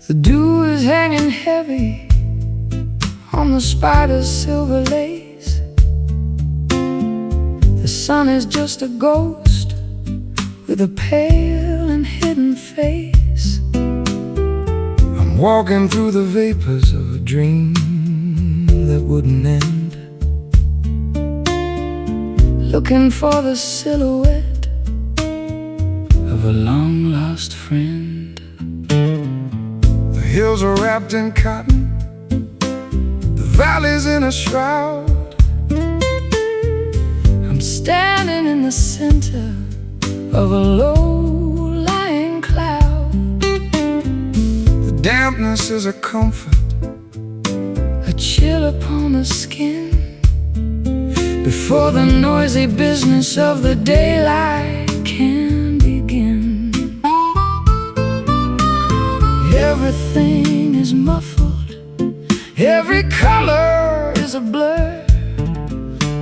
The dew is hanging heavy on the spider's silver lace. The sun is just a ghost with a pale and hidden face. I'm walking through the vapors of a dream that wouldn't end, looking for the silhouette of a long-lost friend. The hills are wrapped in cotton, the valley's in a shroud. I'm standing in the center of a low-lying cloud. The dampness is a comfort, a chill upon the skin, before the noisy business of the daylight can begin. Everything is muffled, every color is a blur,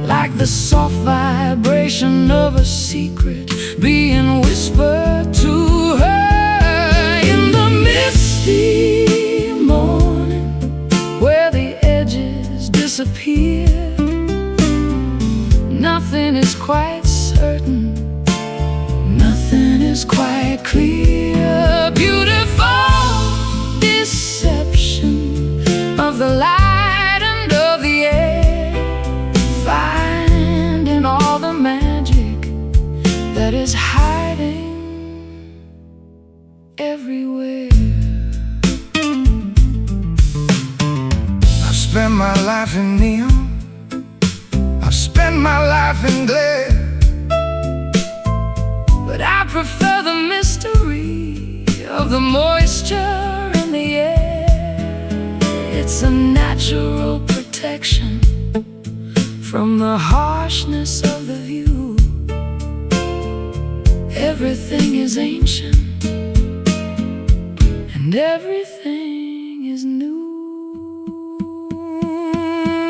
like the soft vibration of a secret being whispered to her in the misty morning, where the edges disappear. Nothing is quite certain, nothing is quite clear. Beautiful deception of the light and of the air, finding all the magic that is hiding everywhere. I've spent my life in neon, I've spent my life in glare, but I prefer the mystery of the moisture in the air. It's a natural protection from the harshness of the view. Everything is ancient and everything is new.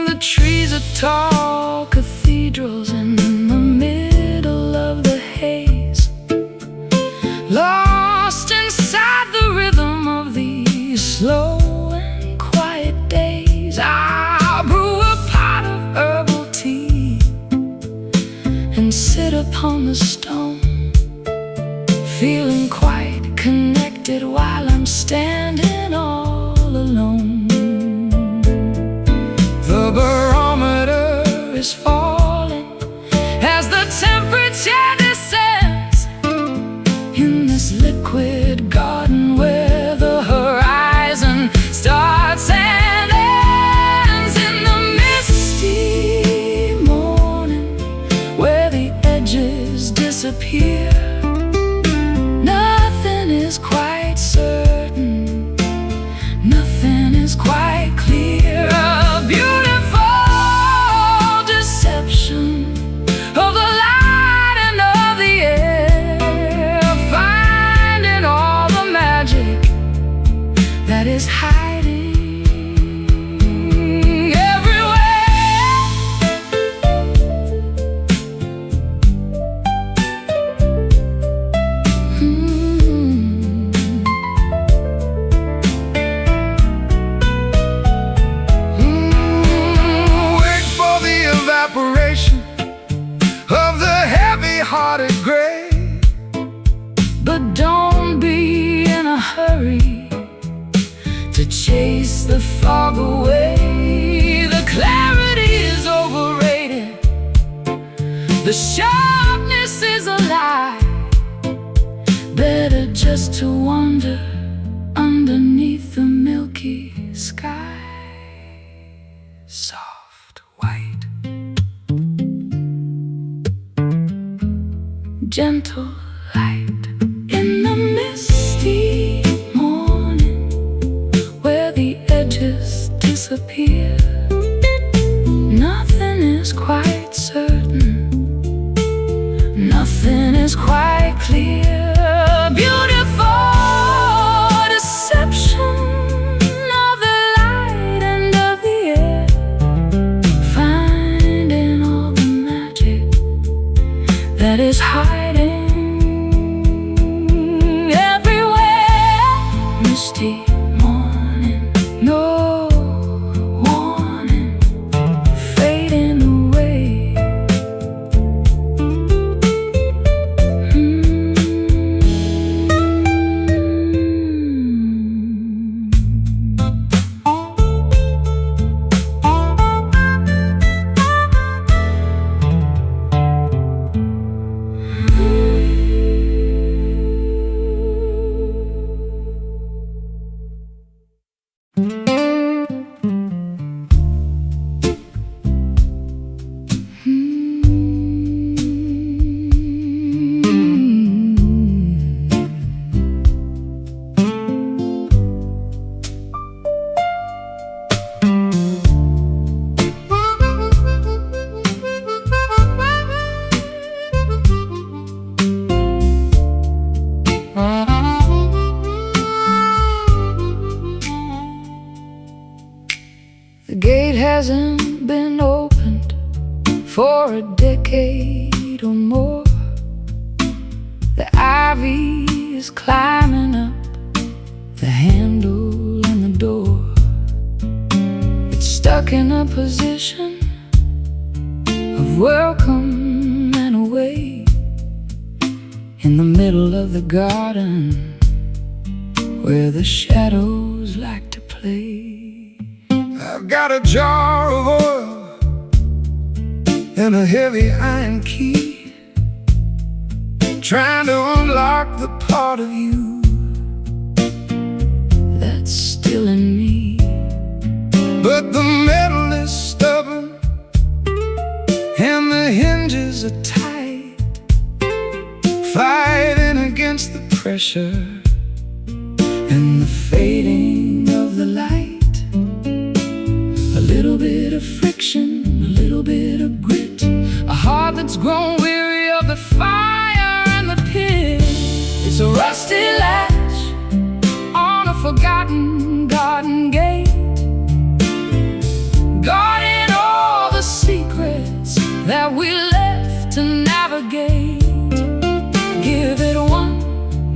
The trees are tall cathedrals in the middle of the haze, lost inside the rhythm of these slow and quiet days. I'll brew a pot of herbal tea and sit upon the stone, feeling quite connected while I'm standing all alone. The barometer is falling as the temperature descends in this liquid garden where the horizon starts and ends. In the misty morning, where the edges disappear, nothing is quite certain, nothing is quite clear. A beautiful deception of the light and of the air, finding all the magic that is hiding everywhere. Wait for the evaporation of the heavy-hearted gray, but don't be in a hurry to chase the fog away. The clarity is overrated, the sharpness is a lie. Better just to wander underneath the milky sky. Soft white, gentle light in the misty morning, where the edges disappear. Nothing is quite certain, nothing is quite clear. Beautiful deception of the light and of the air, finding all the magic that is hiding The gate hasn't been opened for a decade or more. The ivy is climbing up the handle and the door. It's stuck in a position of welcome and away, in the middle of the garden where the shadows like to play. I've got a jar of oil and a heavy iron key, trying to unlock the part of you that's still in me. But the metal is stubborn and the hinges are tight, fighting against the pressure and the fading of the light. A little bit of friction, a little bit of grit, a heart that's grown weary of the fire and the pit. It's a rusty latch on a forgotten garden gate, guarding all the secrets that we left to navigate. Give it one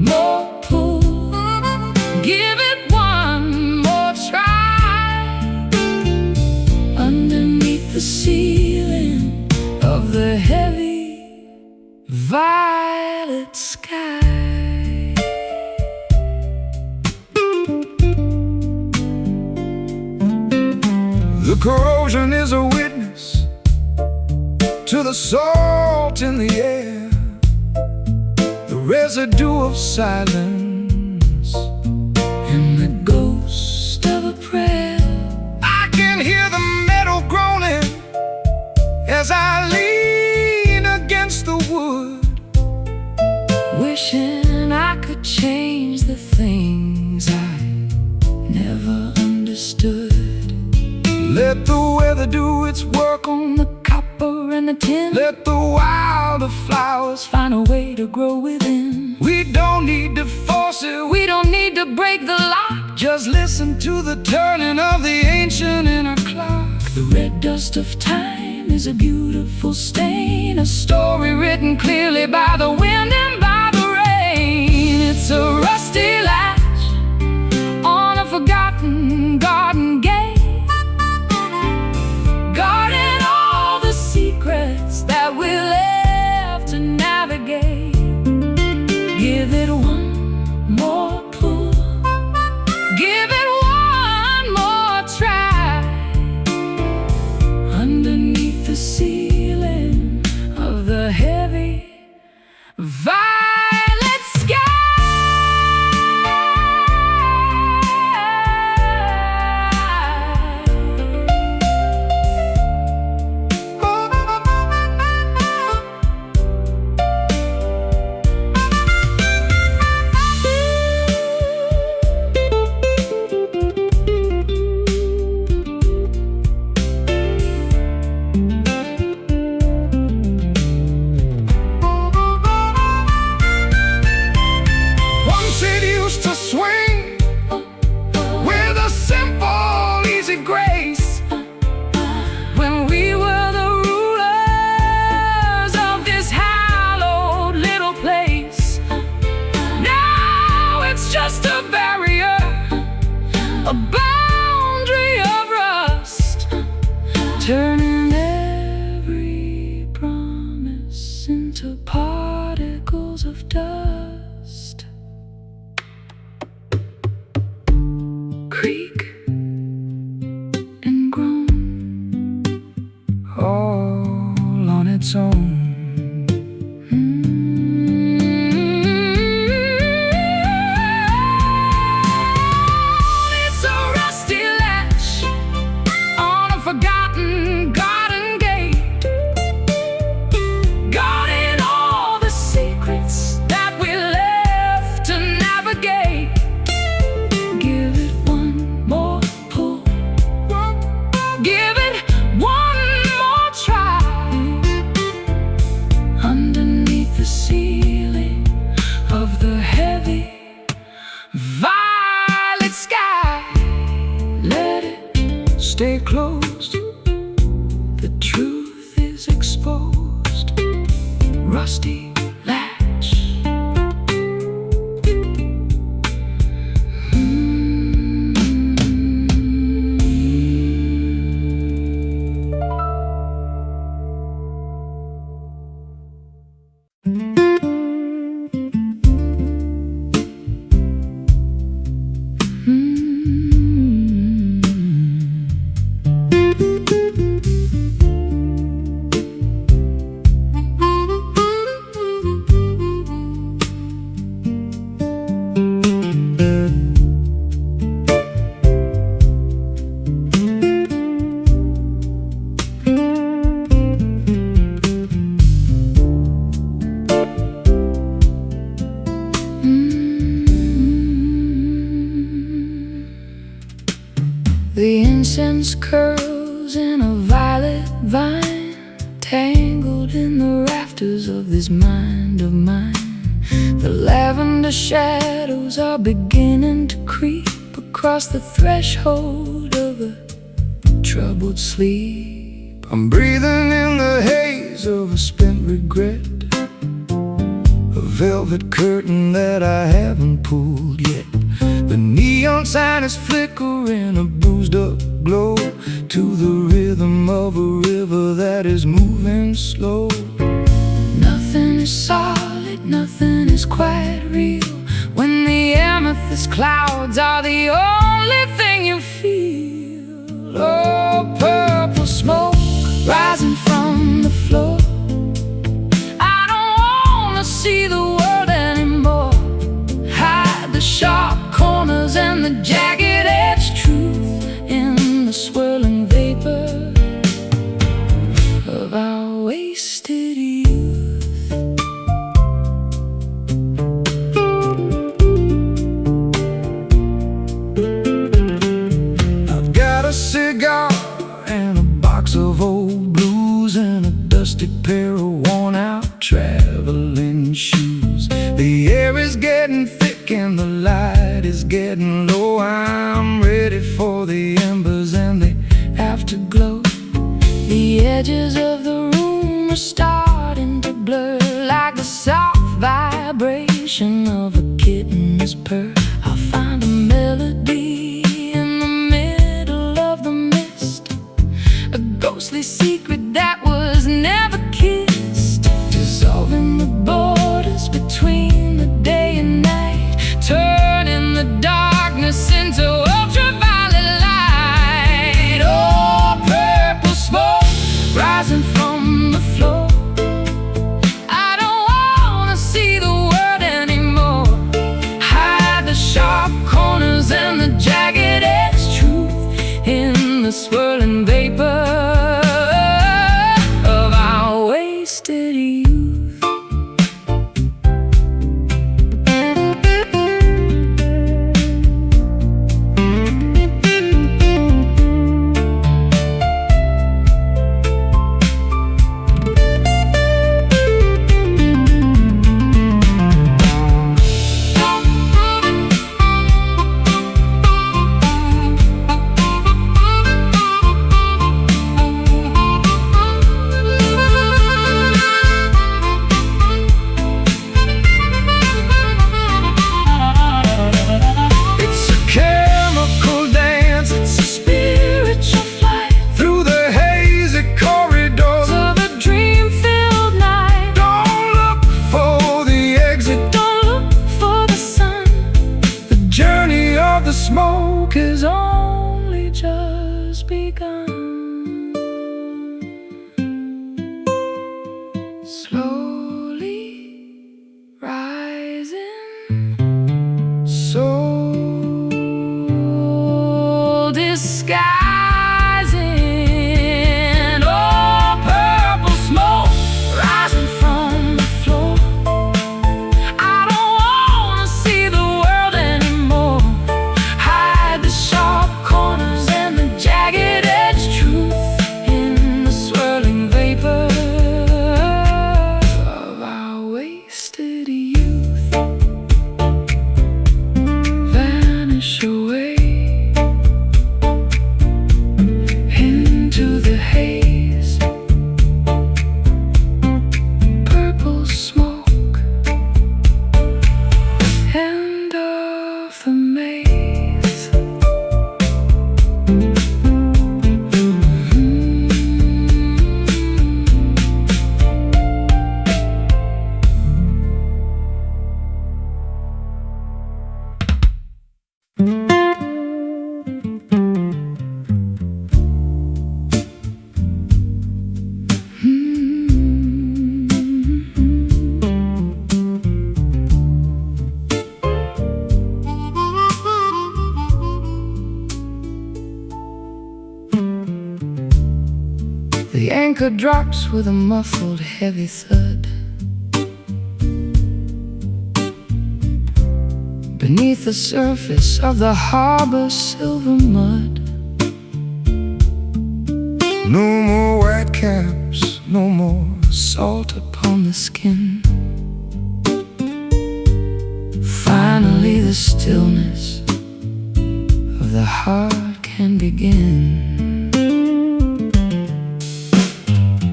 more pull, give it one more try, underneath the ceiling of the heavy violet sky. The corrosion is a witness to the salt in the air, the residue of silence and the ghost of a prayer. I can hear the metal groaning as I lean against the wood, wishing I could change the things I never understood. Let the weather do its work on the copper and the tin. Let the wilder flowers find a way to grow within. We don't need to force it, we don't need to break the lock. Just listen to the turning of the ancient inner clock. The red dust of time is a beautiful stain, a story written clearly by the wind and by the rain. It's a rusty latch on a forgotten garden gate, guarding all the secrets that we left to navigate. Give it one more pull, give it one more try, underneath the ceiling of the heavy violet incense curls in a violet vine, tangled in the rafters of this mind of mine. The lavender shadows are beginning to creep across the threshold of a troubled sleep. I'm breathing in the haze of a spent regret, a velvet curtain that I haven't pulled yet. The neon sign is flickering a bruised up glow to the rhythm of a river that is moving slow. Nothing is solid, nothing is quite real when the amethyst clouds are the only thing you feel. Oh, purple smoke rising from the floor. I don't wanna see the world anymore. Hide the sharp corners and the jagged edge truth in the swirling vapor of our wasted youth. I've got a cigar and a box of old blues and a dusty pair of worn out traveling shoes. The air is getting thick and the light is getting low. I'm ready for the embers and the afterglow. The edges of the room are starting to blur like the soft vibration of a kitten's purr. I'll find a melody in the middle of the mist, a ghostly secret that was never kissed, dissolving the borders between the day and night, turning the darkness into ultraviolet light. Oh, purple smoke rising from the floor. I don't wanna see the world anymore. Hide the sharp corners and the jagged edge truth in the swirling vapor of our wasted youth. The smoke has only just begun. Slowly rising, soul disguising. Oh, purple smoke rising from the floor. I don't wanna see the world anymore. Sharp corners and the jagged edge truth in the swirling vapor of our wasted youth. Vanish away into the haze. Purple smoke, end of the maze. The anchor drops with a muffled, heavy thud. Beneath the surface of the harbor's silver mud, No more white caps, no more salt upon the skin. Finally the stillness of the heart can begin.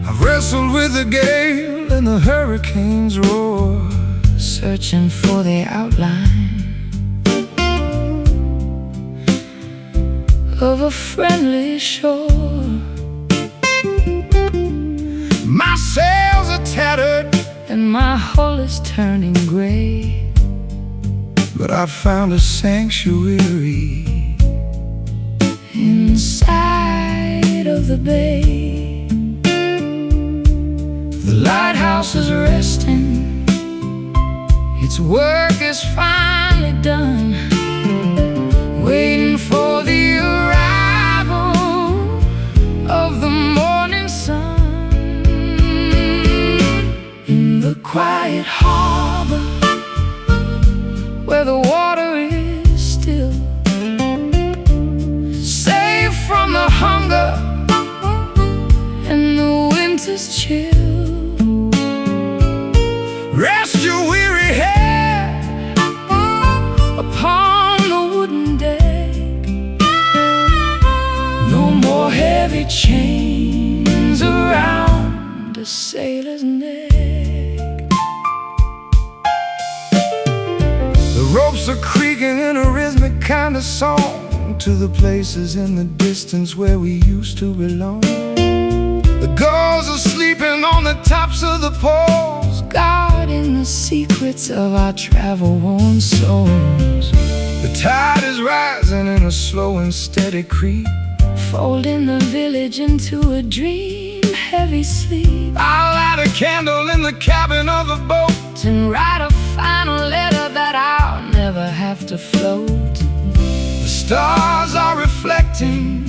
I've wrestled with the gale and the hurricane's roar, searching for the outline of a friendly shore. My sails are tattered and my hull is turning gray, but I found a sanctuary inside of the bay. The lighthouse is resting, its work is finally done, waiting for the arrival of the morning sun. In the quiet harbor where the water is still, safe from the hunger and the winter's chill. Rest your weary head upon the wooden deck. No more heavy chains around a sailor's neck. The ropes are creaking in a rhythmic kind of song to the places in the distance where we used to belong. The gulls are sleeping on the tops of the poles, guarding the secrets of our travel-worn souls. The tide is rising in a slow and steady creep, folding the village into a dream, heavy sleep. I'll light a candle in the cabin of a boat and write a final letter that I'll never have to float. The stars are reflecting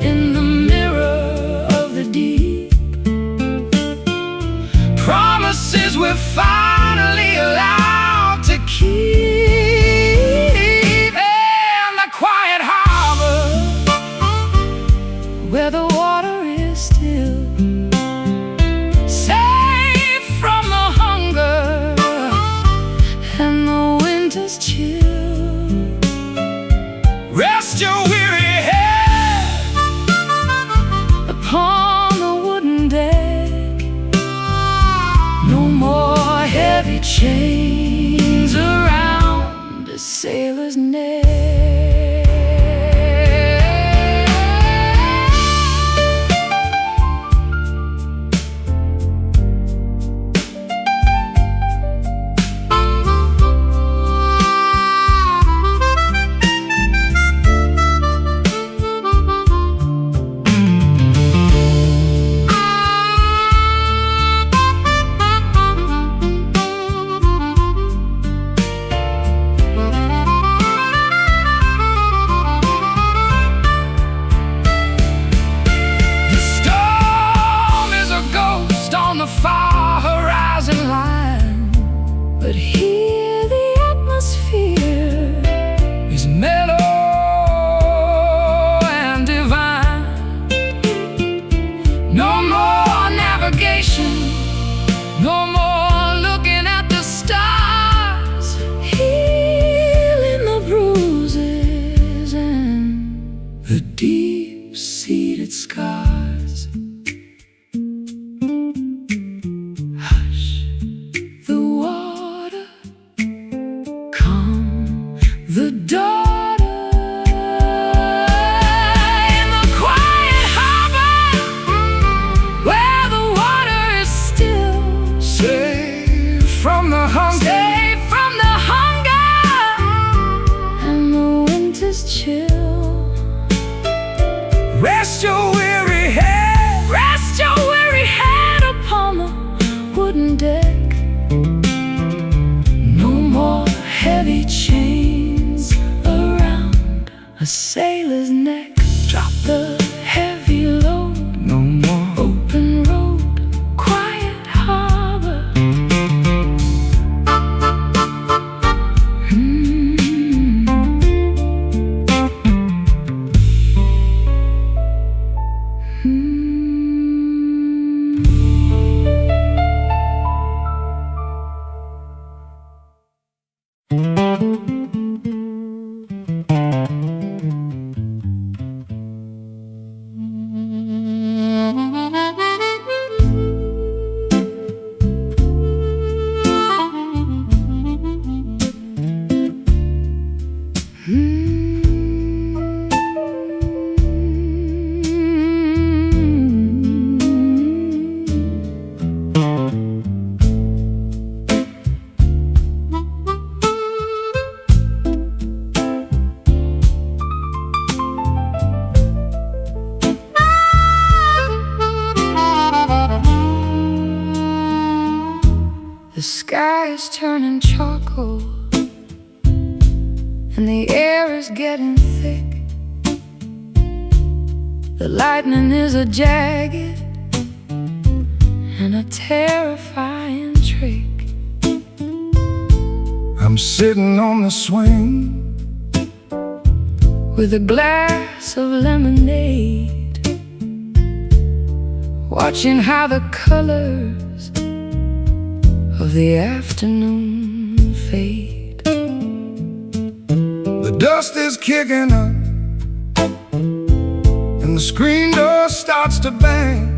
in the mirror of the deep, promises we're finally allowed to keep. In the quiet harbor where the water is still, safe from the hunger and the winter's chill. Rest your weary head upon the wooden deck. No more heavy chains around a sailor's neck. Far horizon line, but here the atmosphere is mellow and divine. No more navigation, no more looking at the stars, healing the bruises and the deep-seated scars. The daughter in the quiet harbor where the water is still, safe from the hunger, and the winter's chill. Rest your weary head upon the wooden deck. No more heavy chains around a sailor's neck. Drop the heavy load, no more open road, quiet harbor. Mm-hmm. The sky is turning charcoal, and the air is getting thick. The lightning is a jagged and a terrifying trick. I'm sitting on the swing with a glass of lemonade, watching how the colors of the afternoon fade. The dust is kicking up, and the screen door starts to bang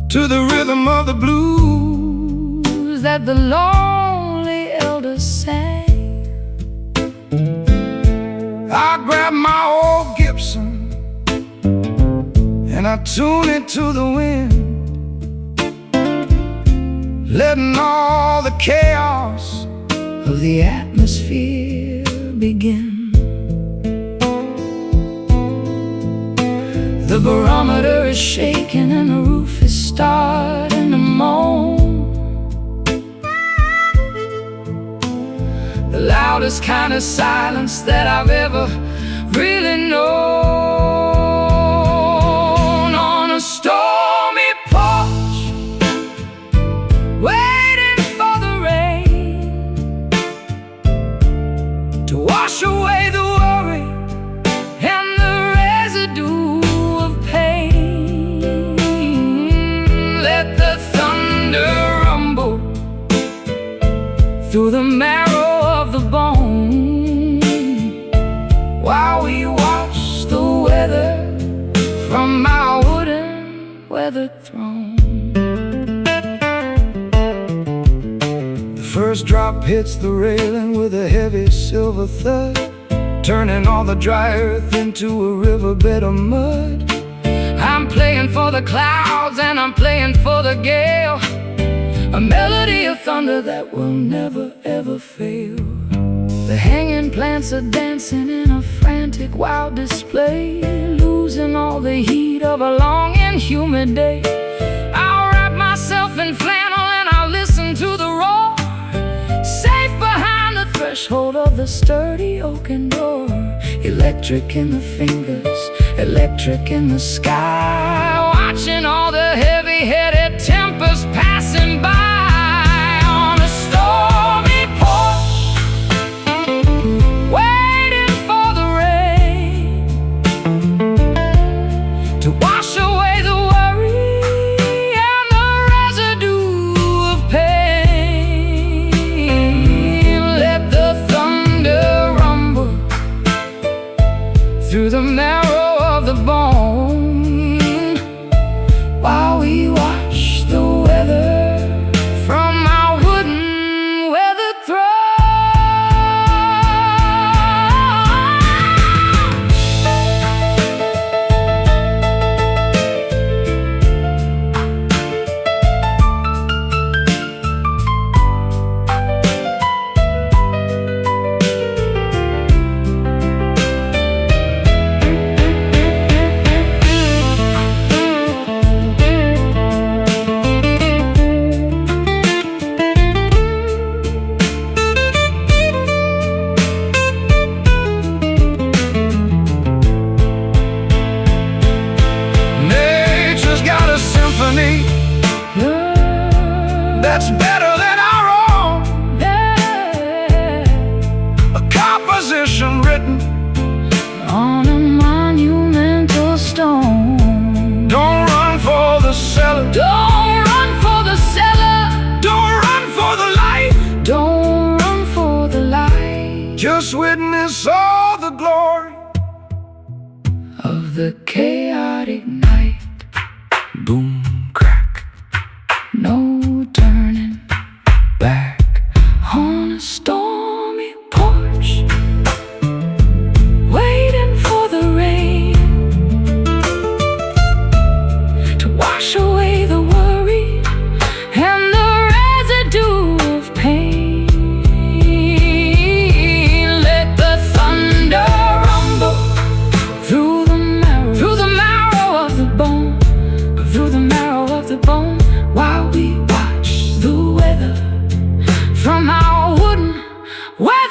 to the rhythm of the blues that the lonely elders sang. I grab my old Gibson and I tune it to the wind, letting all the chaos of the atmosphere begin. The barometer is shaking and the roof is starting to moan. The loudest kind of silence that I've ever really known. On a stormy porch, waiting for the rain to wash away the worry and the residue of pain. Let the thunder rumble through the marrow of the bone, while we watch the weather from our wooden weathered throne. The first drop hits the railing with a heavy silver thud, turning all the dry earth into a riverbed of mud. I'm playing for the clouds and I'm playing for the gale, a melody of thunder that will never ever fail. The hanging plants are dancing in a frantic wild display, losing all the heat of a long and humid day. I'll wrap myself in flannel and I'll listen to the roar, safe behind the threshold of the sturdy oaken door. Electric in the fingers, electric in the sky, watching all the heavy-headed tempers passing by. On a stormy porch, waiting for the rain to wash away the worry and the residue of pain. Let the thunder rumble through the marrow of the bone, while we watch the weather from our wooden weathered throne. Nature's got a symphony that's better than our own, a composition written On a monumental stone. Don't run for the cellar, Don't run for the cellar, don't run for the light, don't run for the light just witness all the glory of the chaotic night. boom, crack, No turning back on a stormy porch.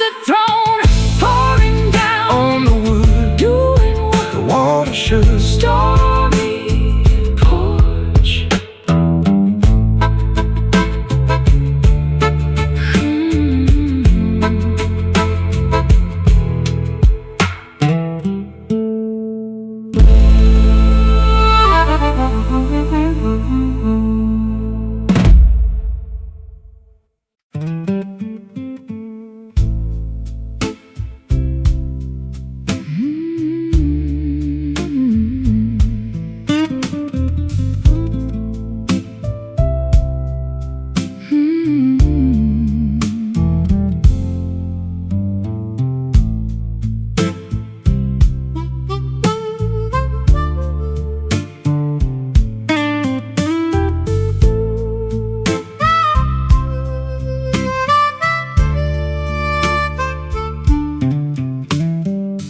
the throne, pouring down on the wood, doing what the water should. stormy porch.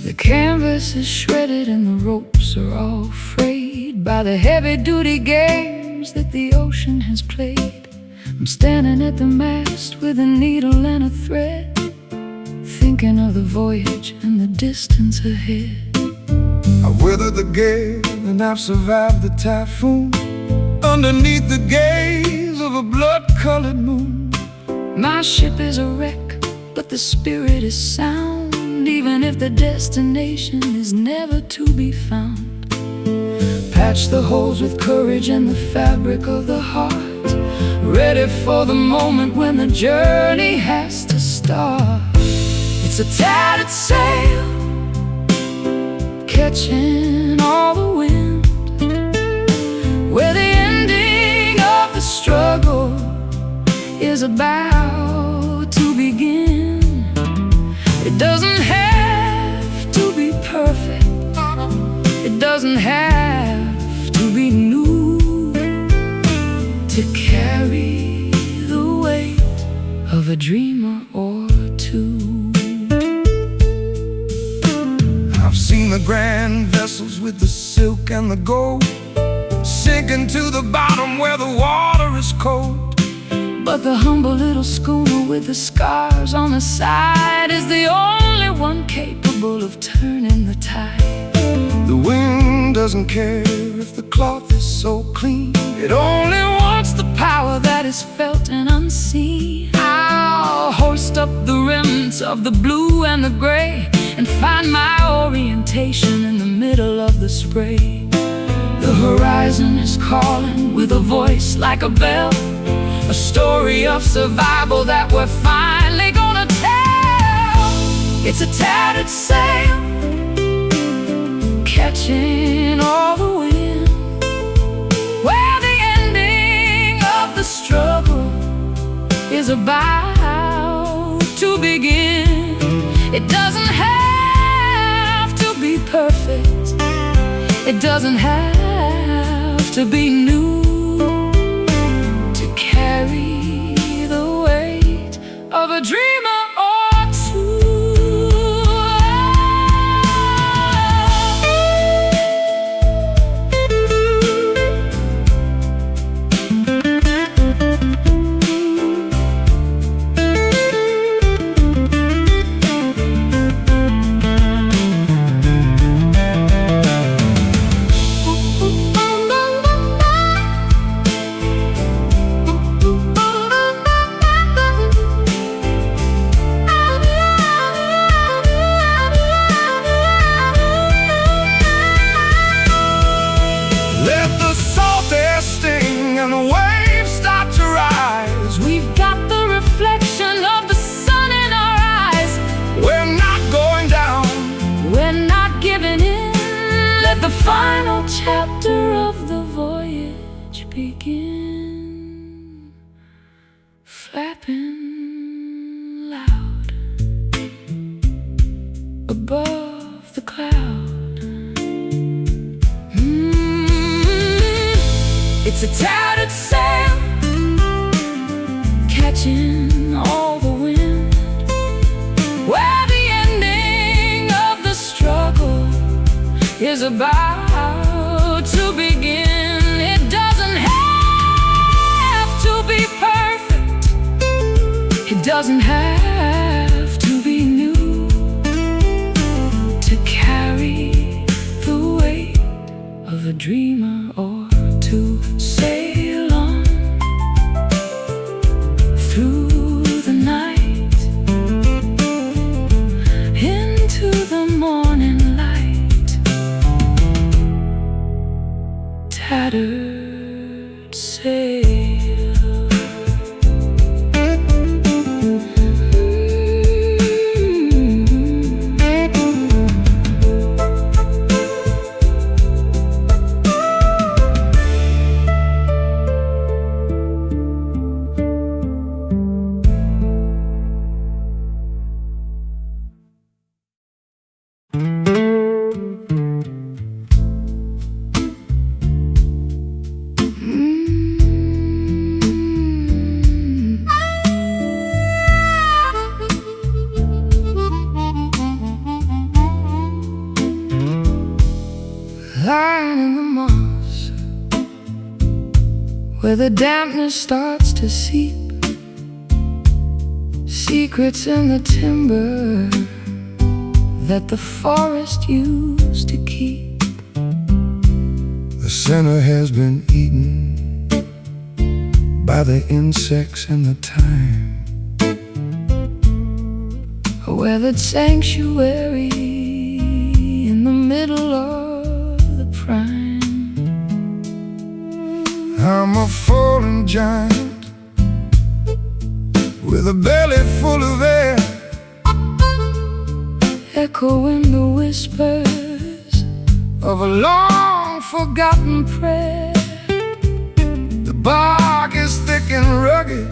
The canvas is shredded and the ropes are all frayed by the heavy-duty games that the ocean has played. I'm standing at the mast with a needle and a thread, thinking of the voyage and the distance ahead. I've weathered the gale and I've survived the typhoon, underneath the gaze of a blood-colored moon. My ship is a wreck, but the spirit is sound, even if the destination is never to be found. Patch the holes with courage and the fabric of the heart, ready for the moment when the journey has to start. It's a tattered sail, catching all the wind, where the ending of the struggle is about to begin. It doesn't have to be perfect, it doesn't have to be new, to carry the weight of a dreamer or two. I've seen the grand vessels with the silk and the gold, sinking to the bottom where the water is cold. But the humble little schooner with the scars on the side is the only one capable of turning the tide. The wind doesn't care if the cloth is so clean, It only wants the power that is felt and unseen. I'll hoist up the remnants of the blue and the gray, and find my orientation in the middle of the spray. The horizon is calling with a voice like a bell, a story of survival that we're finally gonna tell. It's a tattered sail, catching all the wind, where the ending of the struggle is about to begin. It doesn't have to be perfect, it doesn't have to be new, to carry the weight of a dreamer or two. And the waves start to rise. We've got the reflection of the sun in our eyes. We're not going down, we're not giving in. Let the final chapter of the voyage begin. Flapping loud above the cloud. It's a tattered sail, catching all the wind, where the ending of the struggle is about to begin. It doesn't have to be perfect, it doesn't have to be where the dampness starts to seep. Secrets in the timber that the forest used to keep. The center has been eaten by the insects and the time. A weathered sanctuary in the middle of the prime. I'm a fallen giant with a belly full of air, echoing the whispers of a long forgotten prayer. The bark is thick and rugged,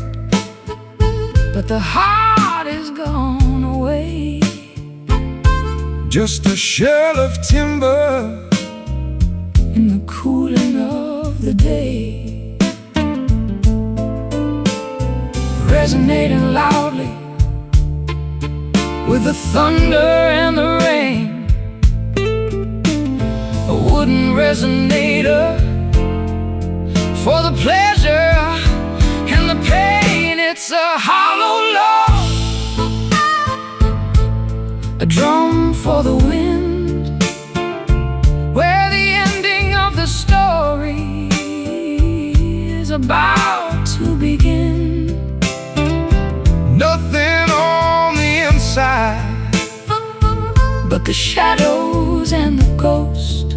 but the heart is gone away. Just a shell of timber in the cooling of the day, resonating loudly with the thunder and the rain. A wooden resonator for the pleasure and the pain. It's a hollow log, a drum for the wind, where the ending of the story is about to begin. Nothing on the inside but the shadows and the ghost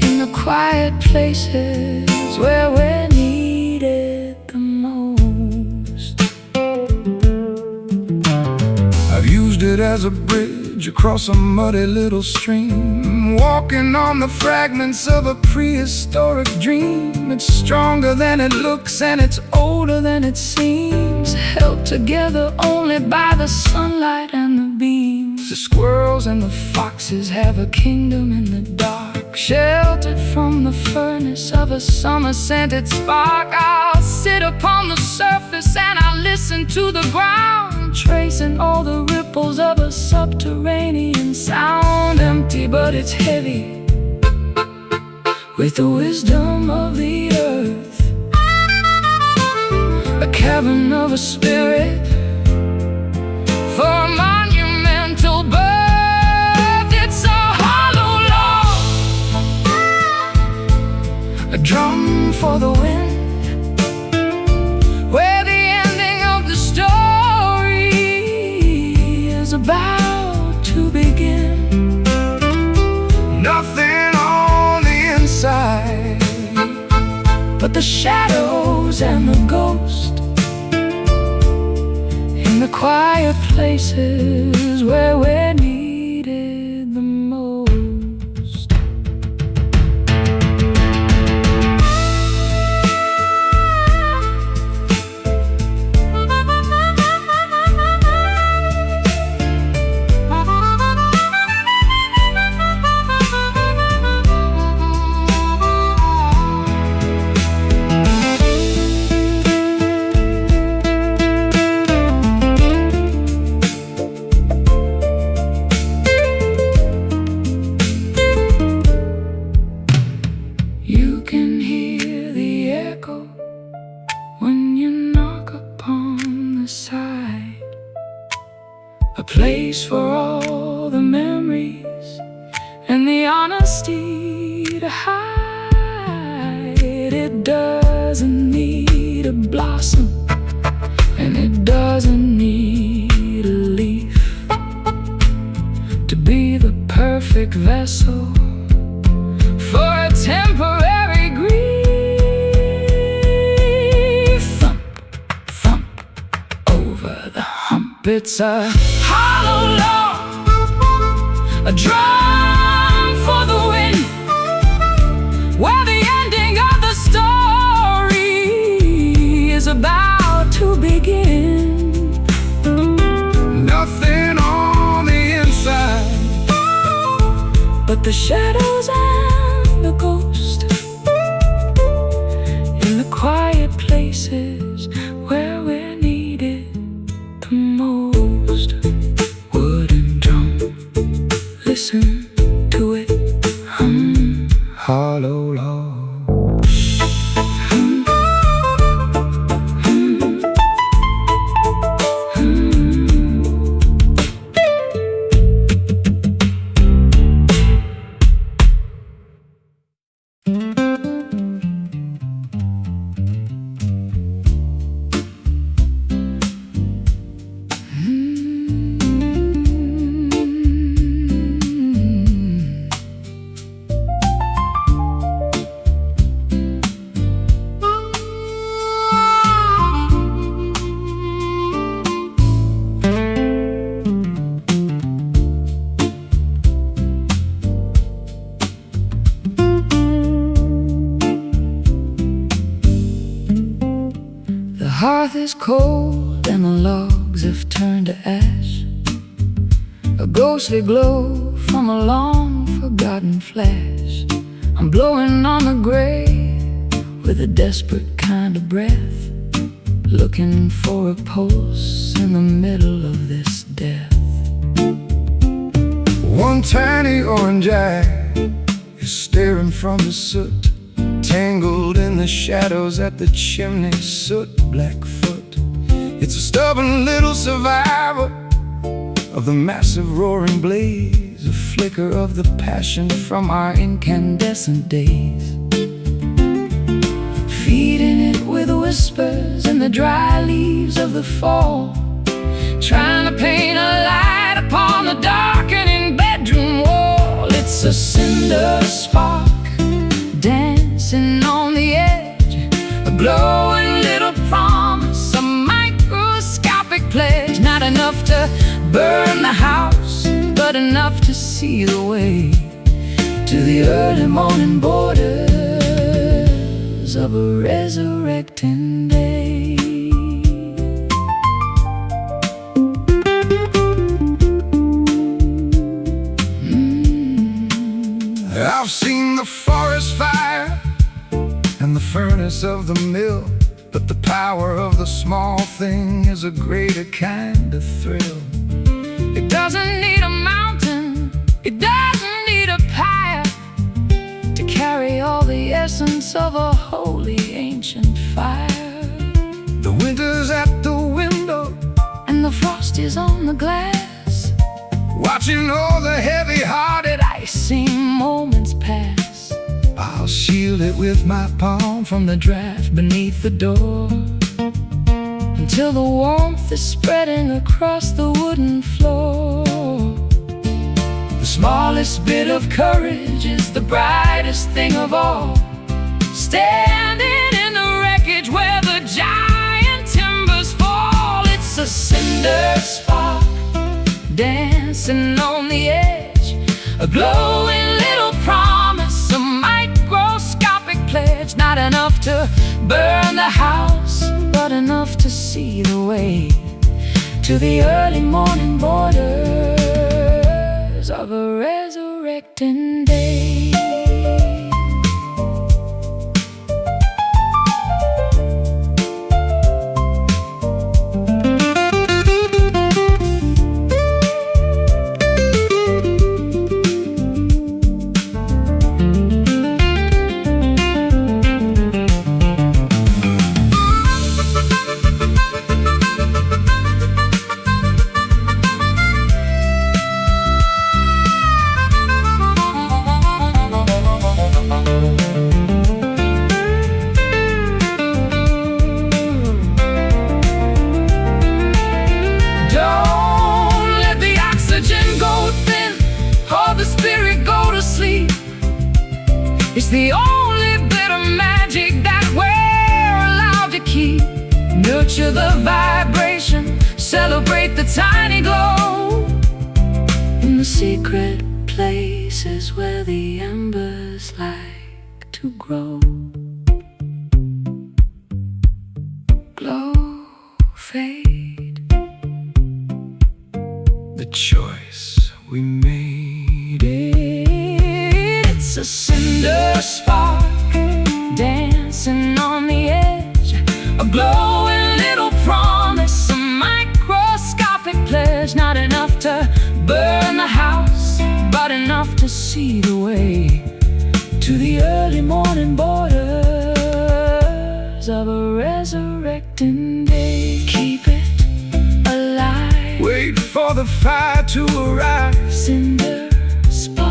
in the quiet places where we're needed the most. I've used it as a bridge across a muddy little stream, walking on the fragments of a prehistoric dream. It's stronger than it looks and it's older than it seems, held together only by the sunlight and the beams. The squirrels and the foxes have a kingdom in the dark, sheltered from the furnace of a summer-scented spark. I'll sit upon the surface and I'll listen to the ground, tracing all the ripples of a subterranean sound. Empty, but it's heavy with the wisdom of the earth, a cavern of a spirit for a monumental birth. It's a hollow log, a drum for the wind, where the ending of the story is about to begin. Nothing on the inside but the shadows and the ghost in the quiet places where we're needed the most. You can hear the echo when you knock upon the side, a place for all the memories and the honesty to hide. It doesn't need a blossom and it doesn't need a leaf to be the perfect vessel for a temporary grief. Thump, thump over the hump. It's a hollow log, a drum for the wind, where the ending of the story is about to begin. Nothing on the inside but the shadows and the ghost in the quiet places where we're needed the most. Wooden drum, listen to it hum. hollow log. cold and the logs have turned to ash, a ghostly glow from a long-forgotten flash. I'm blowing on the grave with a desperate kind of breath, looking for a pulse in the middle of this death. One tiny orange eye is staring from the soot, tangled in the shadows at the chimney, soot Blackfoot. It's a stubborn little survivor of the massive roaring blaze, a flicker of the passion from our incandescent days. Feeding it with whispers in the dry leaves of the fall, trying to paint a light upon the darkening bedroom wall. It's a cinder spark dancing on the edge, a glowing little promise, a microscopic pledge. Not enough to burn the house, but enough to see the way to the early morning borders of a resurrecting day. I've seen the forest fire and the furnace of the mill, but the power of the small thing is a greater kind of thrill. It doesn't need a mountain, it doesn't need a pyre to carry all the essence of a holy ancient fire. The winter's at the window and the frost is on the glass, watching all the heavy-hearted icing moments pass. I'll shield it with my palm from the draft beneath the door, until the warmth is spreading across the wooden floor. The smallest bit of courage is the brightest thing of all, standing in the wreckage where the giant timbers fall. It's a cinder spark dancing on the edge, a glowing little promise, a microscopic pledge. Not enough to burn the house, but enough to see the way to the early morning borders of a resurrecting day. It's the only bit of magic that we're allowed to keep. Nurture the vibration, celebrate the tiny glow in the secret places where the embers like to grow. Glow, fade, the choice we made. It's a cinder spark dancing on the edge, a glowing little promise, a microscopic pledge. Not enough to burn the house, but enough to see the way to the early morning borders of a resurrecting day. Keep it alive, wait for the fire to arrive. Cinder spark.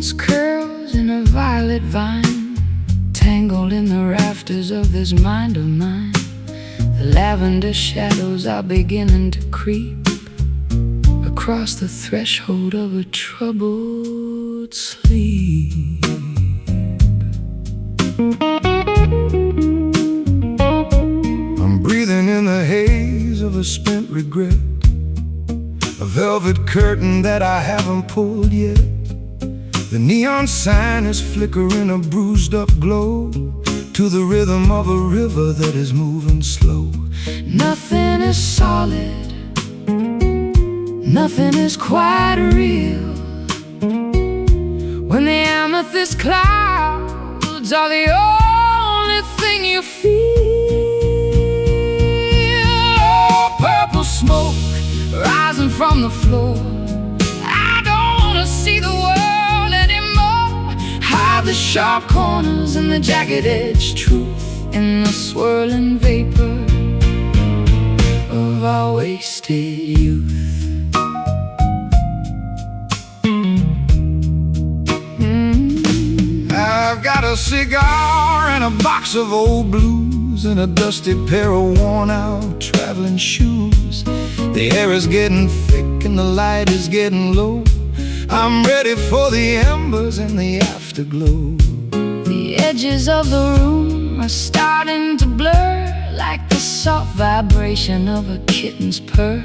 woman's curls in a violet vine, tangled in the rafters of this mind of mine. The lavender shadows are beginning to creep across the threshold of a troubled sleep. I'm breathing in the haze of a spent regret, a velvet curtain that I haven't pulled yet. The neon sign is flickering a bruised up glow to the rhythm of a river that is moving slow. Nothing is solid, nothing is quite real, when the amethyst clouds are the only thing you feel. Oh, purple smoke rising from the floor, I don't wanna see the world anymore. Hide the sharp corners and the jagged-edged truth in the swirling vapor of our wasted youth. I've got a cigar and a box of old blues and a dusty pair of worn-out traveling shoes. The air is getting thick and the light is getting low. I'm ready for the embers and the afterglow. The edges of the room are starting to blur, like the soft vibration of a kitten's purr.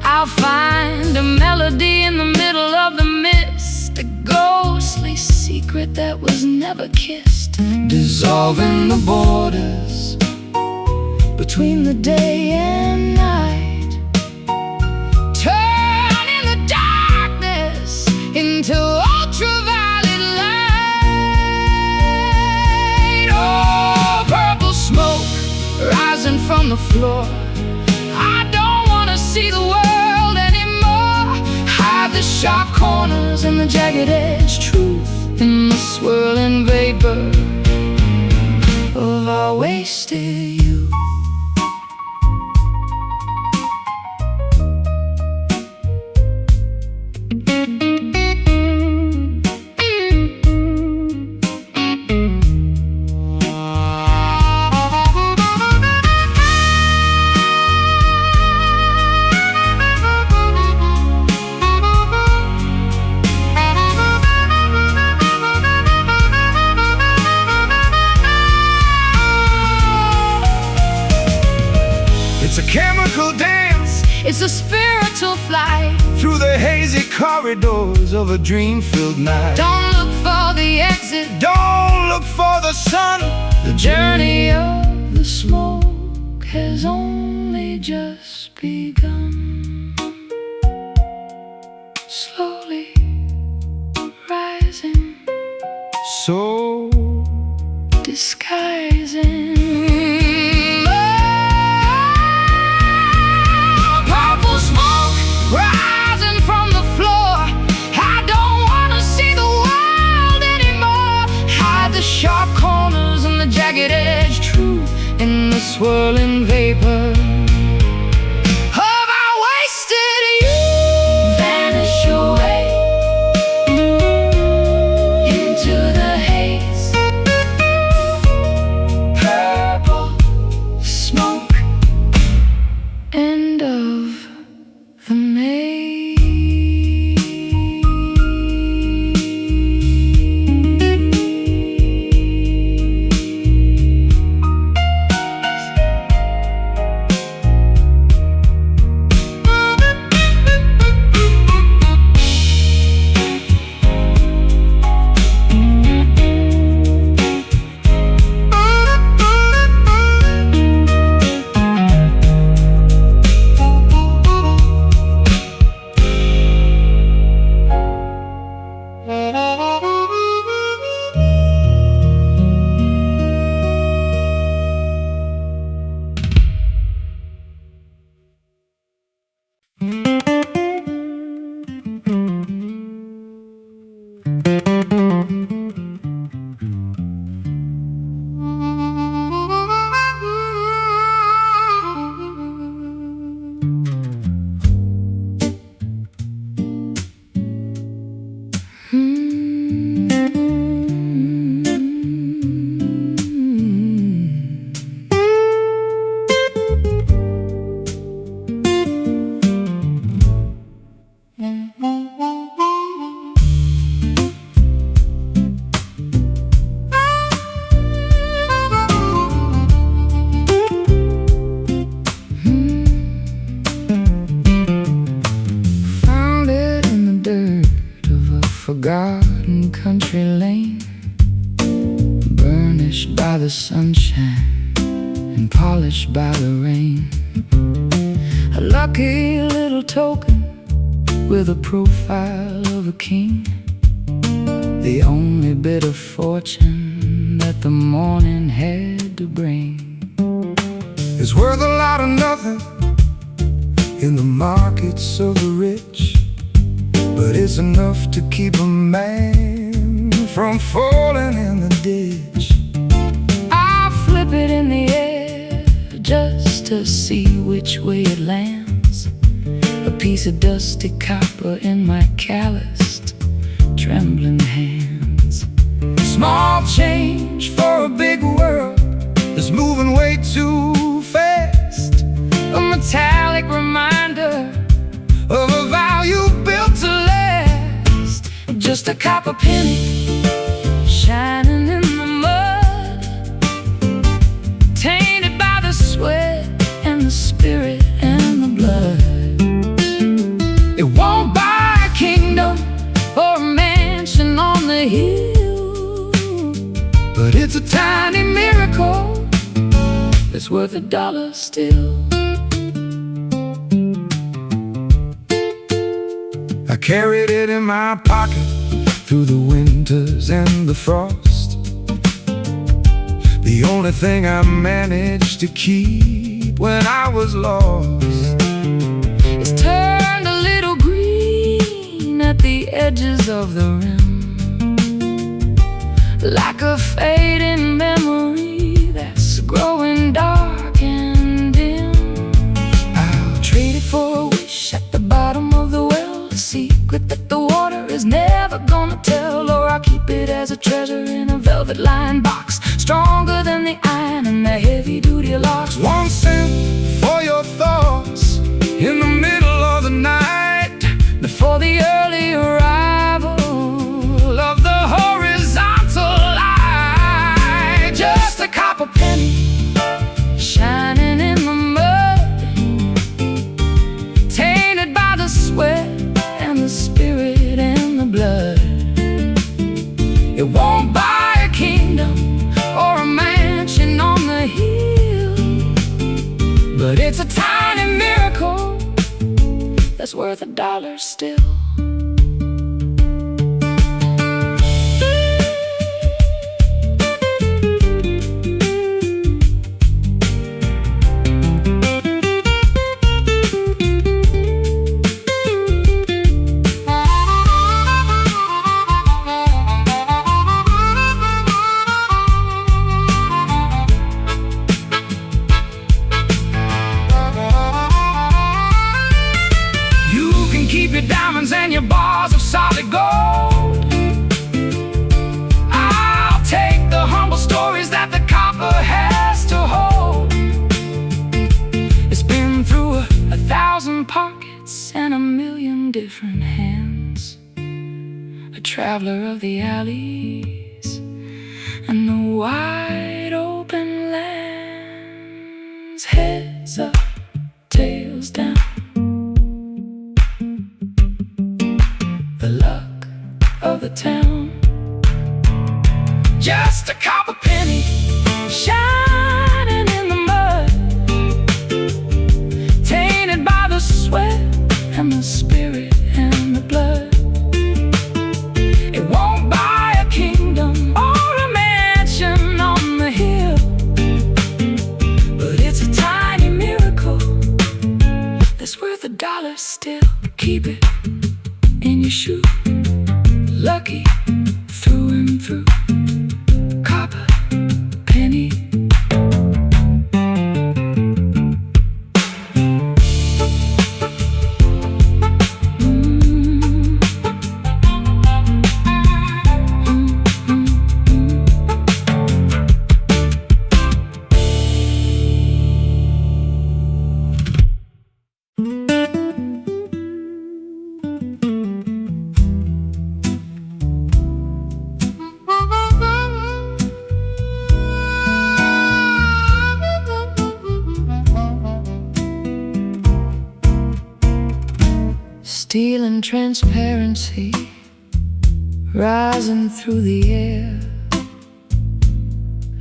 I'll find a melody in the middle of the mist, a ghostly secret that was never kissed, dissolving the borders between the day and night, turning the darkness into ultraviolet light. Oh, purple smoke rising from the floor, I don't wanna see the world anymore. Hide the sharp corners and the jagged-edged truth in the swirling vapor of our wasted youth. It's a chemical dance, It's a spiritual flight through the hazy corridors of a dream-filled night. Don't look for the exit, Don't look for the sun. the journey of the smoke has only just begun. Slowly rising, So disguising. Purple smoke rising from the floor, I don't wanna see the world anymore. Hide the sharp corners and the jagged-edged truth in the swirling vapor of our wasted youth. Vanish away into the haze. Purple smoke, end of the maze. forgotten country lane, burnished by the sunshine and polished by the rain. A lucky little token with a profile of a king, the only bit of fortune that the morning had to bring. It's worth a lot of nothing in the markets of the rich, but it's enough to keep a man from falling in the ditch. I flip it in the air just to see which way it lands, a piece of dusty copper in my calloused, trembling hands. Small change for a big world that's moving way too fast, a metallic reminder of a value built to last. Just a copper penny shining in the mud, tainted by the sweat and the spirit and the blood. It won't buy a kingdom or a mansion on the hill, but it's a tiny miracle that's worth $1 still. I carried it in my pocket through the winters and the frost, the only thing I managed to keep when I was lost. It's turned a little green at the edges of the rim, like a fading memory that's growing dark and dim. I'll trade it for a wish at the bottom of the well, a secret that the water is never gonna tell, or I'll keep it as a treasure in a velvet-lined box, stronger than the iron and the heavy-duty locks. 1 cent for your thoughts in the middle of the night, before the early arrival of the horizontal light. Just a copper penny shining in the mud, tainted by the sweat and the spirit and the blood. It won't buy a kingdom or a mansion on the hill, but it's a tiny miracle that's worth $1 still. Keep your diamonds and your bars of solid gold. I'll take the humble stories that the copper has to hold. It's been through 1,000 pockets and 1,000,000 different hands, a traveler of the alleys and the wide open lands. Heads up, tails down, the luck of the town. Just a copper penny shining in the mud, tainted by the sweat and the spirit and the blood. It won't buy a kingdom or a mansion on the hill, but it's a tiny miracle that's worth $1 still. Keep it in your shoe, lucky through and through. Copper penny. Stealing transparency rising through the air,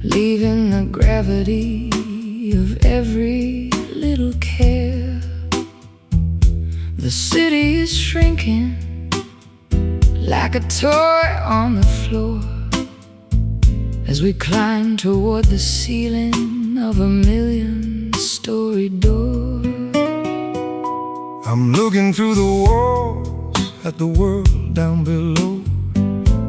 leaving the gravity of every little care. The city is shrinking like a toy on the floor as we climb toward the ceiling of a million-story door. I'm looking through the walls at the world down below,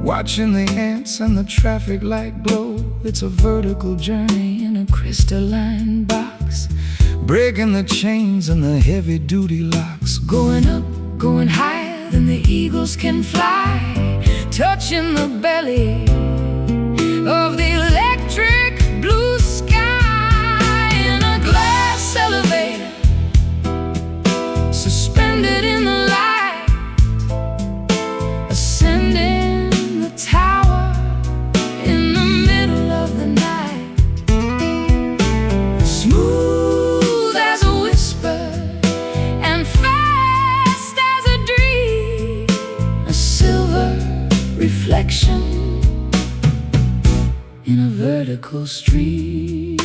watching the ants and the traffic light glow. It's a vertical journey in a crystalline box, breaking the chains and the heavy-duty locks. Going up, going higher than the eagles can fly, touching the belly of the electric blue sky. In a glass elevator, suspended in the light, ascending the tower in the middle of the night. Smooth as a whisper and fast as a dream, a silver reflection in a vertical stream.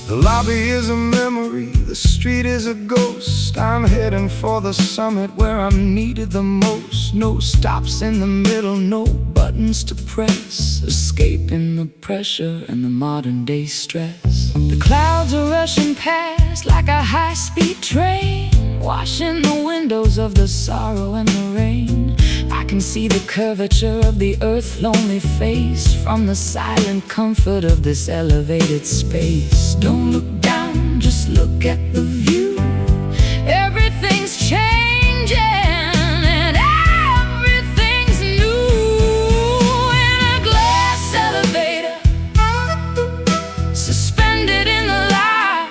The lobby is a memory, the street is a ghost. I'm heading for the summit where I'm needed the most. No stops in the middle, no buttons to press, escaping the pressure and the modern day stress. The clouds are rushing past like a high-speed train, washing the windows of the sorrow and the rain. I can see the curvature of the earth's lonely face from the silent comfort of this elevated space. Don't look down, just look at the view. Everything's changing and everything's new. In a glass elevator, suspended in the light,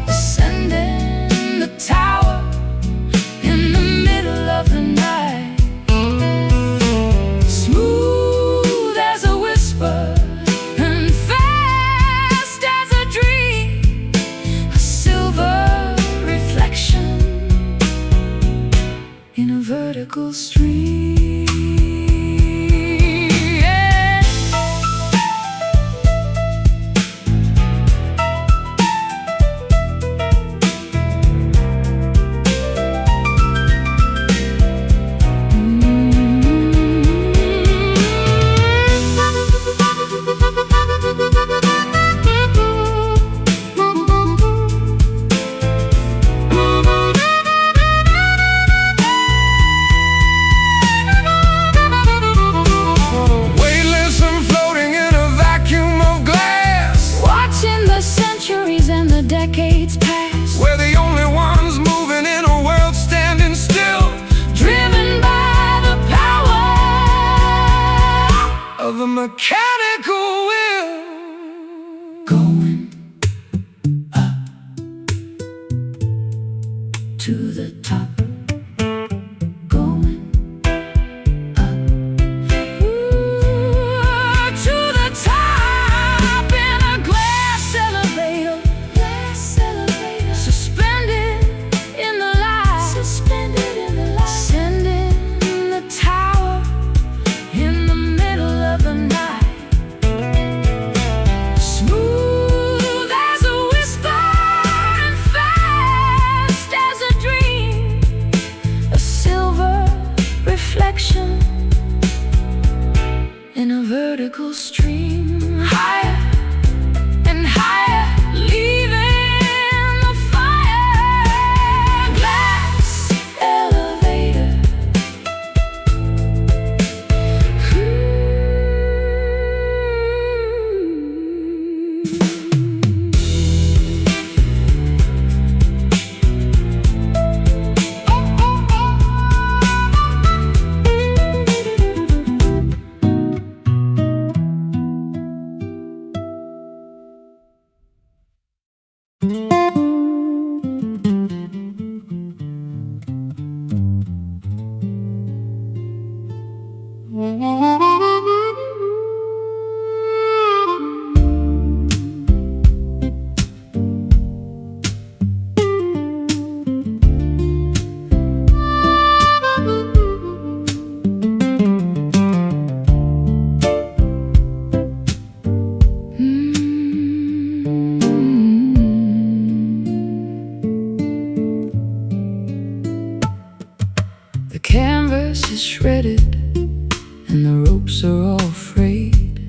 ascending the tower in the middle of the night. Smooth as a whisper and fast as a dream, a silver reflection in a vertical stream. Yeah. Weightless and floating in a vacuum of glass, Watching the centuries and the decades pass, we're the only ones moving in a world standing still, driven by the power of a mechanical will. going up to the top, going up to the top. In a glass elevator, suspended in the light, ascending the tower in the middle of the night. Smooth as a whisper and fast as a dream, shredded, and the ropes are all frayed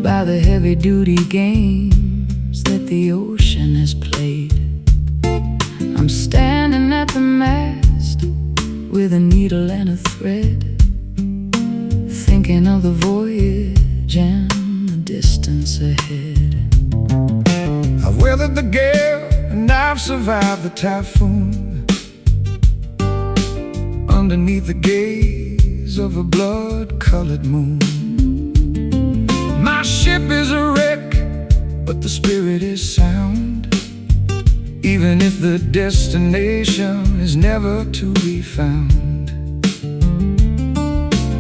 by the heavy-duty games that the ocean has played. I'm standing at the mast with a needle and a thread, thinking of the voyage and the distance ahead. I've weathered the gale and I've survived the typhoon, underneath the gaze of a blood-colored moon. My ship is a wreck, but the spirit is sound, even if the destination is never to be found.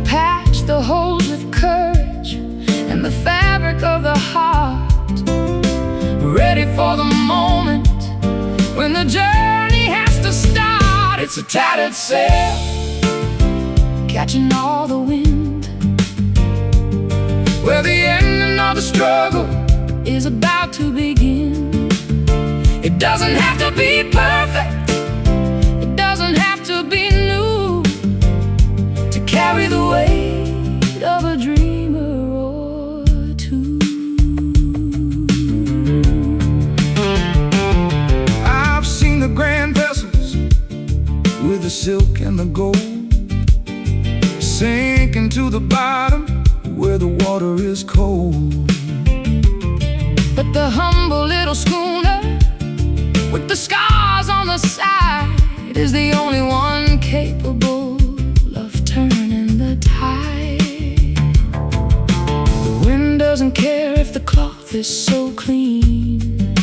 Patch the holes with courage and the fabric of the heart, ready for the moment when the journey has to start. It's a tattered sail, catching all the wind, where the ending of the struggle is about to begin. It doesn't have to be perfect, it doesn't have to be new, to carry the weight of a dreamer or two. I've seen the grand vessels with the silk and the gold sinking to the bottom where the water is cold. But the humble little schooner with the scars on the side is the only one capable of turning the tide. The wind doesn't care if the cloth is so clean,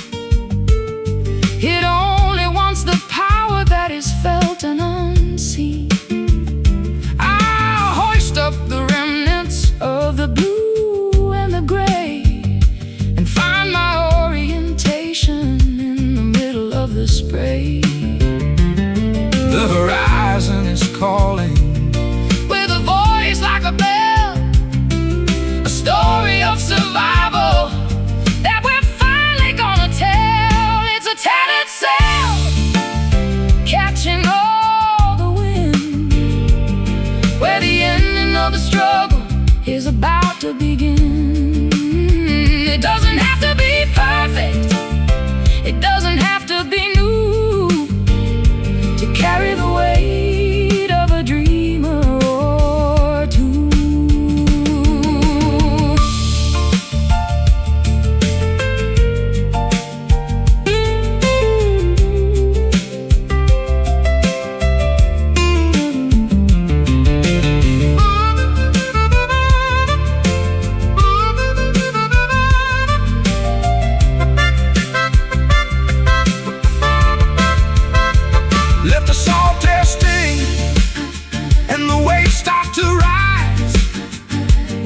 it only wants the power that is felt and unseen. I'll hoist up the remnants of the blue and the gray and find my orientation in the middle of the spray. The horizon is calling With a voice like a bell, a story of survival that we're finally gonna tell. It's a tattered sail, catching all the wind, where the ending of the struggle is about to begin. It doesn't have to be perfect, it doesn't have to be new, to carry the weight of a dreamer or two. Let the salt air sting and the waves start to rise.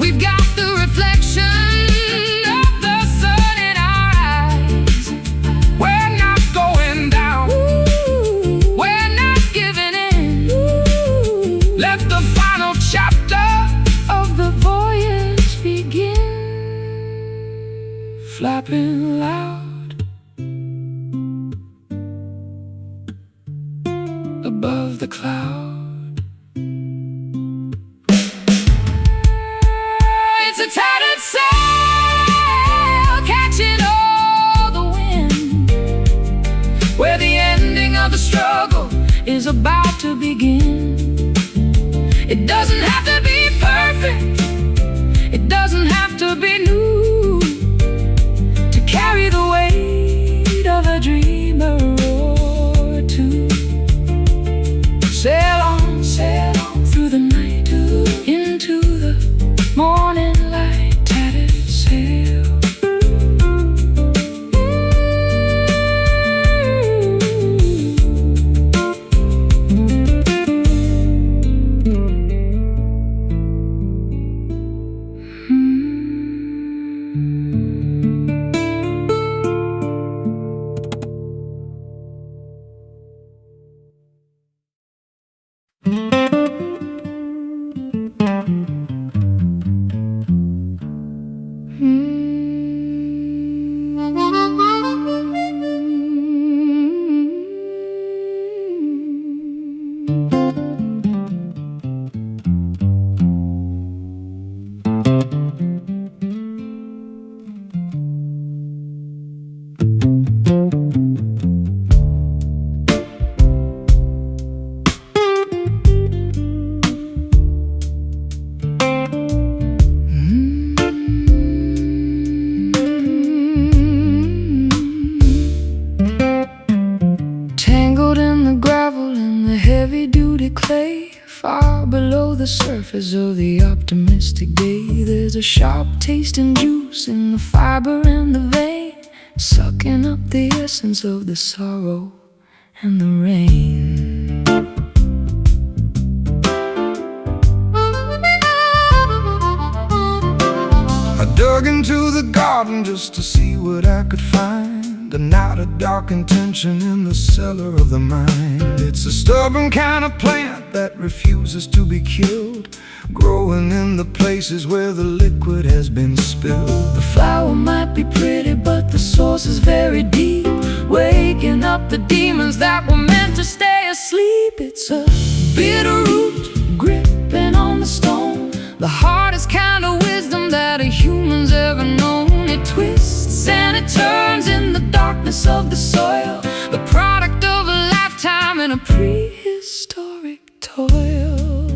We've got the reflection of the sun in our eyes. We're not going down, We're not giving in. let the final chapter Of the voyage begin. flapping loud above the cloud. It's a tattered sail, catching all the wind, where the ending of the struggle is about to begin. It doesn't have to be perfect, it doesn't have to be new, to carry the weight of a dreamer or two. Sail on through the night, into the morning light, tattered sail. tangled in the gravel and the heavy-duty clay. Far below the surface of the optimistic day, there's a sharp tasting juice in the fiber and the vein, sucking up the essence of the sorrow and the rain. I dug into the garden just to see what I could find. A night of dark intention in the cellar of the mind. It's a stubborn kind of plant that refuses to be killed, growing in the places where the liquid has been spilled. The flower might be pretty, but the source is very deep, waking up the demons that were meant to stay asleep. It's a bitter root gripping on the stone, the hardest kind of wisdom that a human's ever known. It twists and it turns in the darkness of the soil, the product of a lifetime in a prehistoric toil.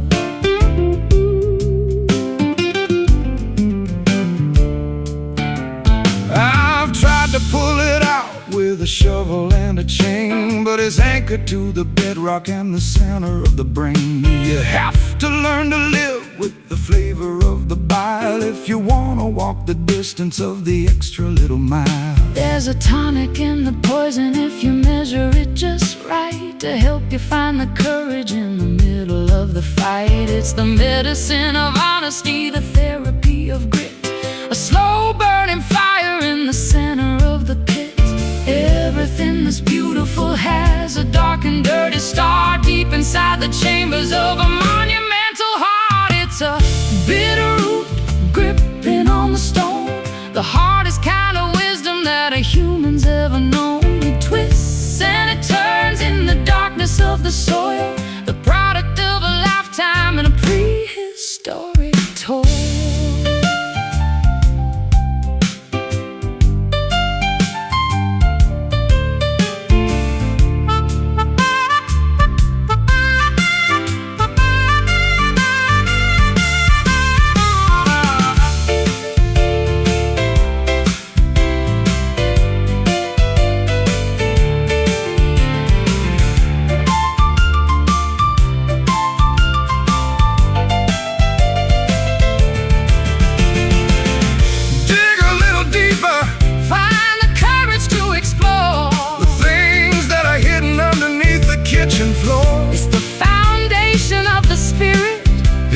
I've tried to pull it out with a shovel and a chain, but it's anchored to the bedrock and the center of the brain. You have to learn to live with the flavor of the bile if you want to walk the distance of the extra little mile. There's a tonic in the poison if you measure it just right, to help you find the courage in the middle of the fight. It's the medicine of honesty, the therapy of grit, a slow burning fire in the center of the pit. Everything that's beautiful has a dark and dirty star deep inside the chambers of a monumental heart. It's a bitter root gripping on the stone, the hardest kind of wisdom that a human's ever known. It twists and it turns in the darkness of the soil, the product of a lifetime in a prehistoric toil.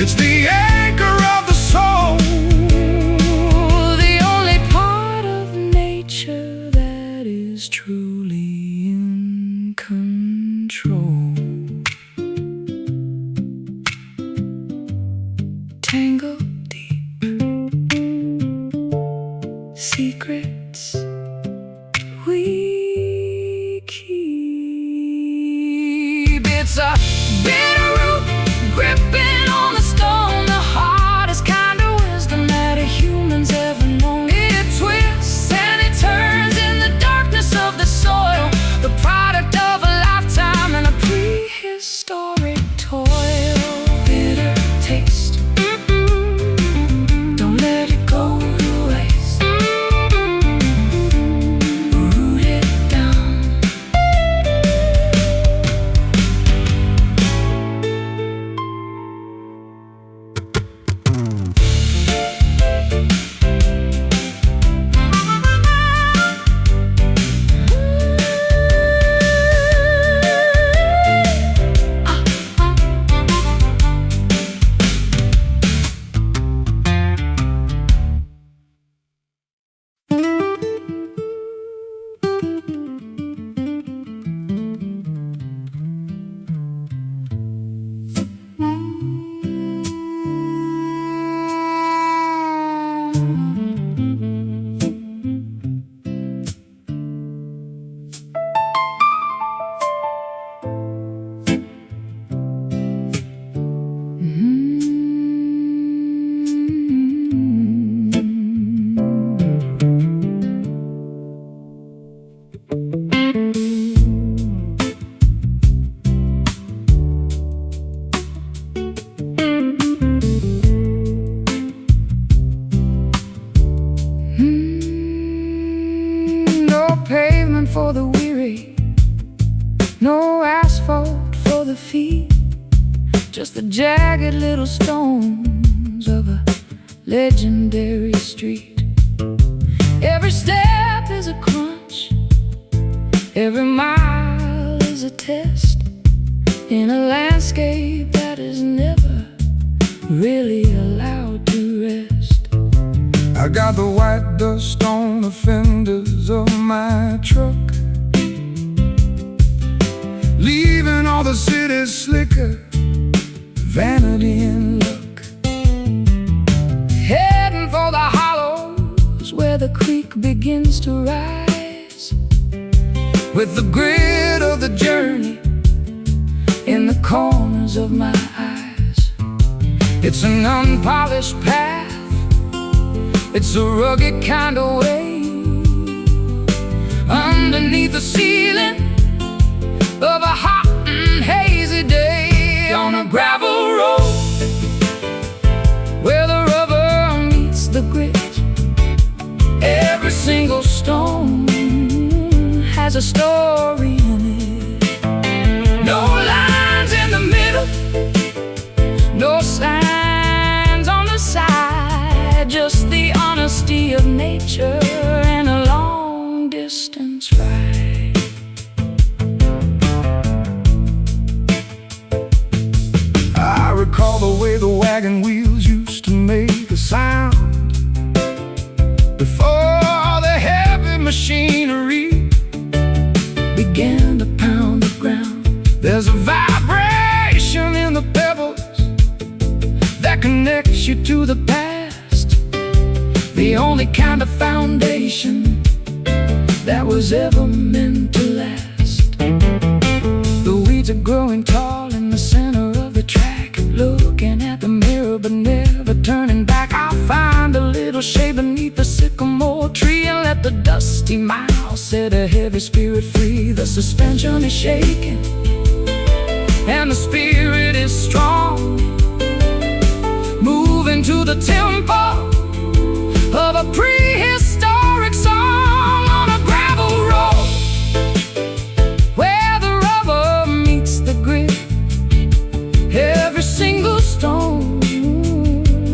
It's the anchor of the soul, the only part of nature that is truly in control. Tangled deep, secrets we keep. It's a bitter root gripping on the stone, the hardest kind of wisdom that a human's ever known. It twists and it turns in the darkness of the soil, the product of a lifetime in a prehistoric toil. Bitter taste, don't let it go to waste. Root it down. no asphalt for the feet, just the jagged little stones of a legendary street. Every step is a crunch, every mile is a test, in a landscape that is never really allowed to rest. I got the white dust on the fenders of my truck, leaving all the city's slicker, vanity and luck. Heading for the hollows where the creek begins to rise, with the grit of the journey in the corners of my eyes. It's an unpolished path, it's a rugged kind of way, underneath the ceiling of a hot and hazy day, on a gravel road where the rubber meets the grit. Every single stone has a story in it. No lines in the middle, no signs on the side, just the honesty of nature and a long distance ride. I recall the way the wagon wheels used to make a sound before the heavy machinery began to pound the ground. There's a vibration in the pebbles that connects you to the past, the only kind of foundation that was ever meant to last. The weeds are growing tall in the center of the track, looking at the mirror but never turning back. I'll find a little shade beneath the sycamore tree and let the dusty miles set a heavy spirit free. The suspension is shaking and the spirit is strong, moving to the tempo of a prehistoric song, on a gravel road where the rubber meets the grit. Every single stone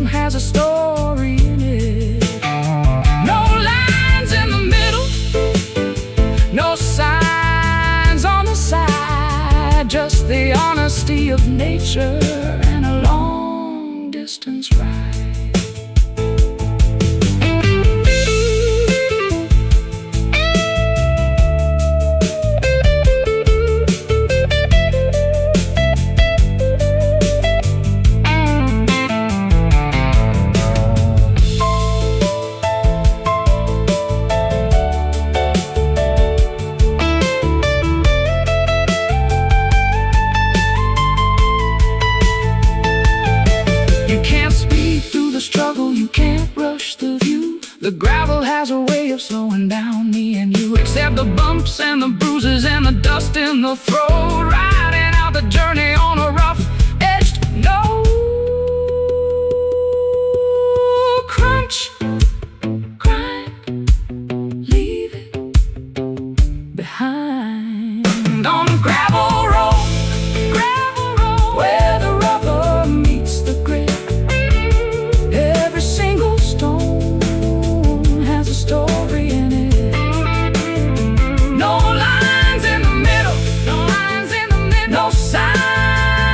has a story in it. No lines in the middle, no signs on the side, just the honesty of nature and a long distance ride. You can't rush the view. The gravel has a way of slowing down me and you. Accept the bumps and the bruises and the dust in the throat, riding out the journey on a rough-edged note. Crunch, grind, leave it behind, on a gravel road where the rubber meets the grit. Every single stone has a story in it. No lines in the middle, no signs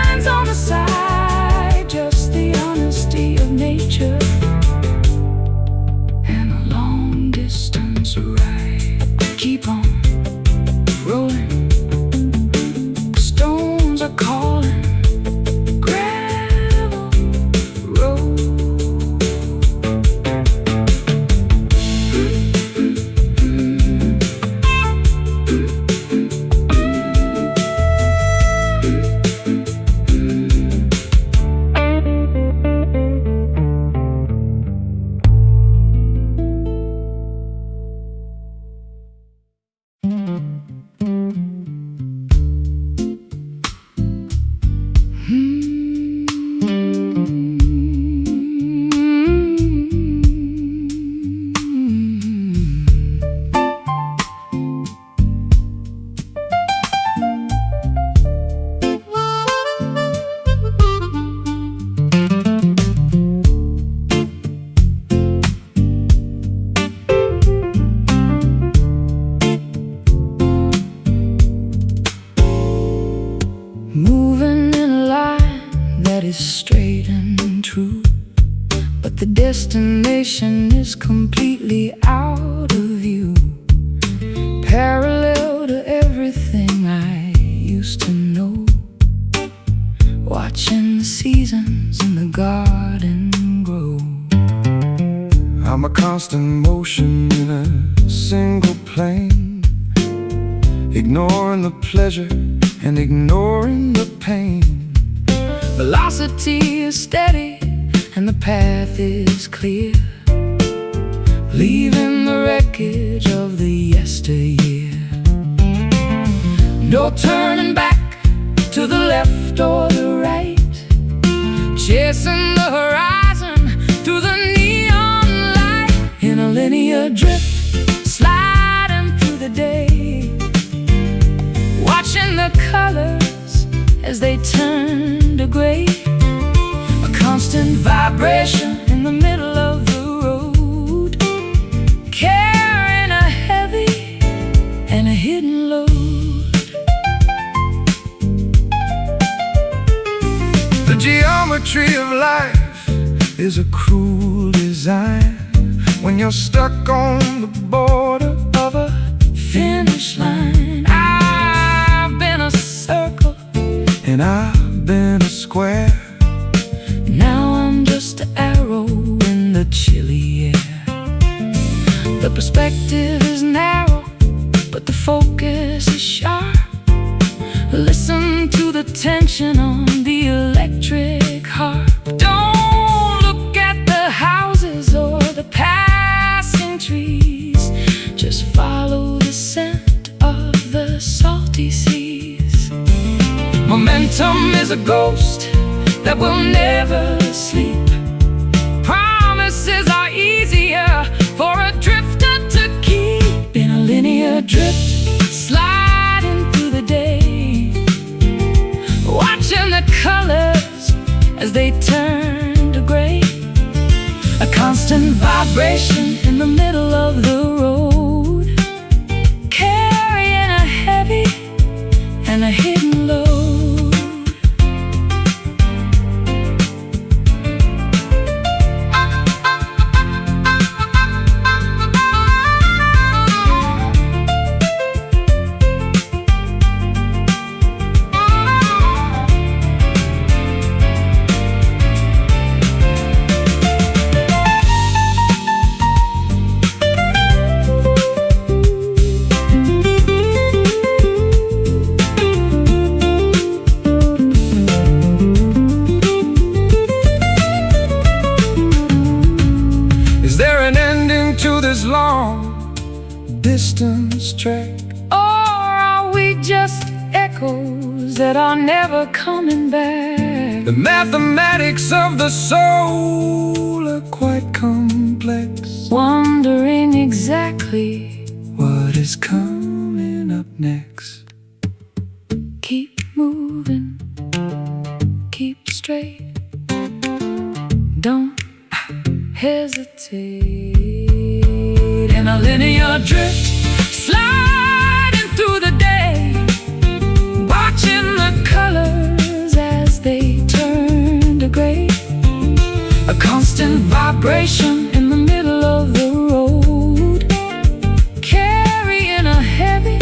that is straight and true, but the destination is completely out of view, parallel to everything I used to know. Watching the seasons in the garden grow. I'm a constant motion in a single plane, ignoring the pleasure and ignoring the pain. Velocity is steady and the path is clear, leaving the wreckage of the yesteryear. No turning back to the left or the right, chasing the horizon through the neon light. In a linear drift, sliding through the day, watching the colors as they turn to gray. A constant vibration in the middle of the road, carrying a heavy and a hidden load. The geometry of life is a cruel design when you're stuck on the border Of a finish line. I've been a circle and I've been a square. now I'm just an arrow in the chilly air. The perspective is narrow, but the focus is sharp. Listen to the tension on the electric harp. Don't look at the houses or the passing trees, just follow the scent of the salty seas. Momentum is a ghost that will never sleep. Promises are easier for a drifter to keep. In a linear drift, sliding through the day, watching the colors as they turn to gray. A constant vibration in the middle of the road, carrying a heavy and a hidden load. Is there an ending to this long distance trek? Or are we just echoes that are never coming back? The mathematics of the soul are quite complex, Wondering exactly what is coming up next? keep moving, keep straight, don't hesitate. In a linear drift, sliding through the day, watching the colors as they turn to gray. A constant vibration in the middle of the road, carrying a heavy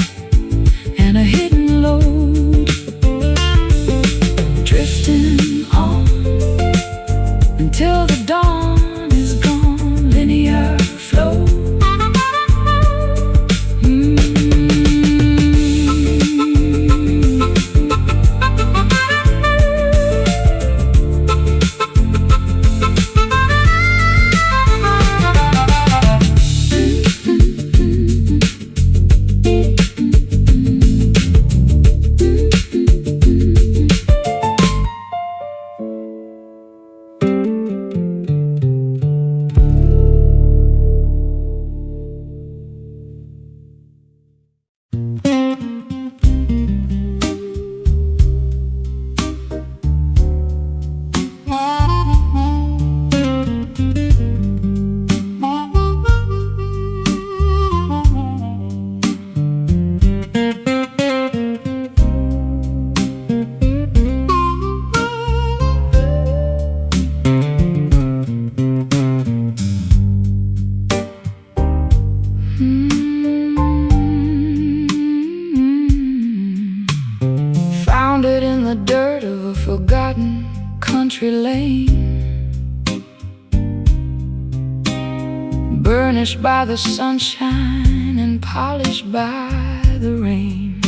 and a hidden load. Drifting on until the dawn is gone. Linear flow, found it in the dirt of a forgotten country lane, burnished by the sunshine and polished by the rain.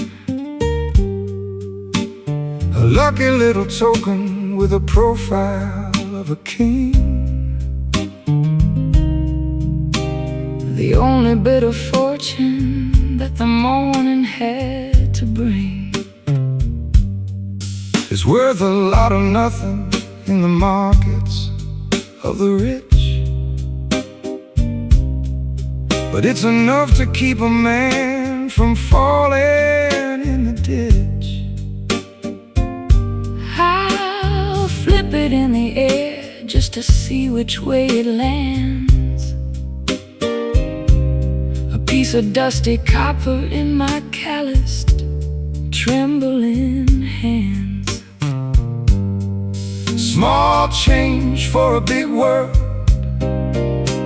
A lucky little token with a profile of a king, the only bit of fortune that the morning had to bring. It's worth a lot of nothing in the markets of the rich, but it's enough to keep a man from falling in the ditch. I'll flip it in the air just to see which way it lands, a piece of dusty copper in my calloused, trembling hands. Small change for a big world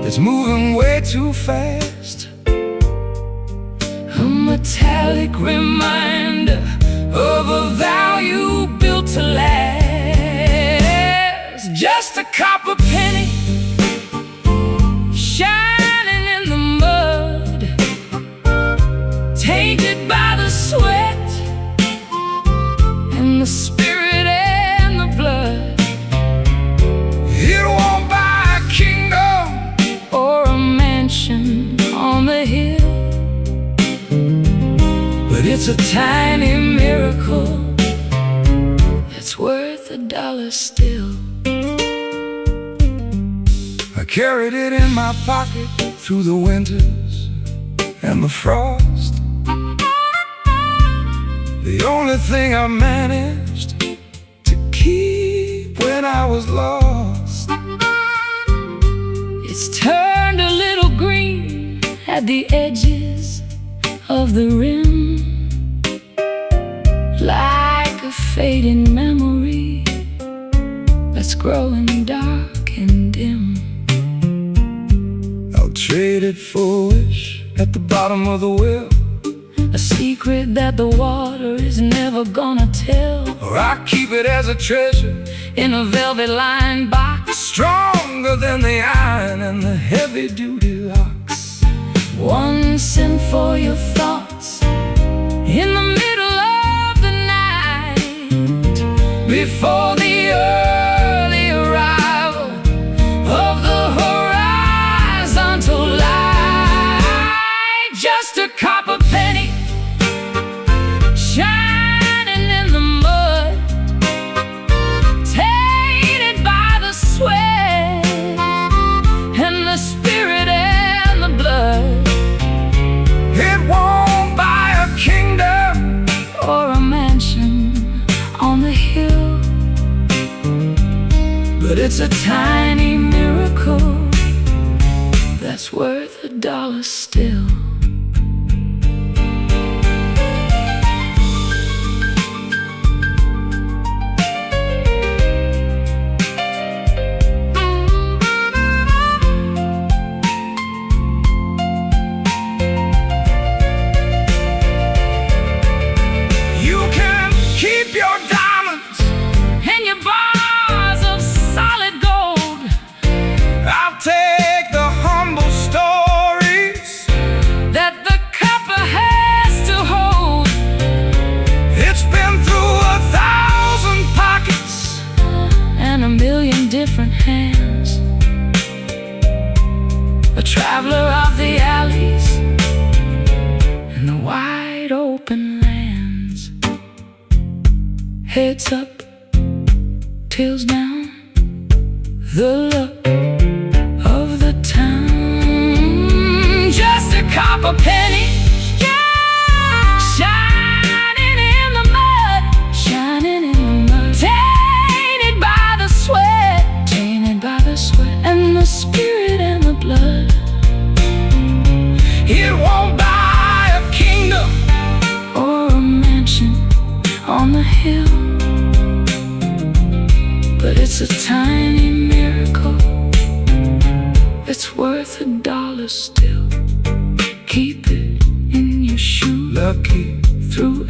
that's moving way too fast, a metallic reminder of a value built to last. Just a copper penny shining in the mud, tainted by the sweat and the spirit and the blood. It won't buy a kingdom or a mansion on the hill, but it's a tiny miracle that's worth $1 still. I carried it in my pocket through the winters and the frost, the only thing I managed to keep when I was lost. It's turned a little green at the edges of the rim, like a fading memory that's growing dark and dim. I'll trade it for a wish at the bottom of the well, a secret that the water is never gonna tell, or I keep it as a treasure in a velvet-lined box, stronger than the iron and the heavy-duty locks. One cent for your thoughts in the middle of the night, before the early arrival of the horizontal light. Just a copper penny shining in the mud, tainted by the sweat and the spirit and the blood. It won't buy a kingdom or a mansion on the hill, but it's a tiny miracle that's worth $1 still. Take the humble stories that the copper has to hold. It's been through 1,000 pockets and 1,000,000 different hands, a traveler of the alleys and the wide open lands. Heads up, tails down, the luck of the town. Just a copper penny shining in the mud, shining in the mud, tainted by the sweat, tainted by the sweat and the spirit and the blood. It won't buy a kingdom or a mansion on the hill, but it's a tiny miracle. It's worth $1 still. Keep it in your shoe, lucky through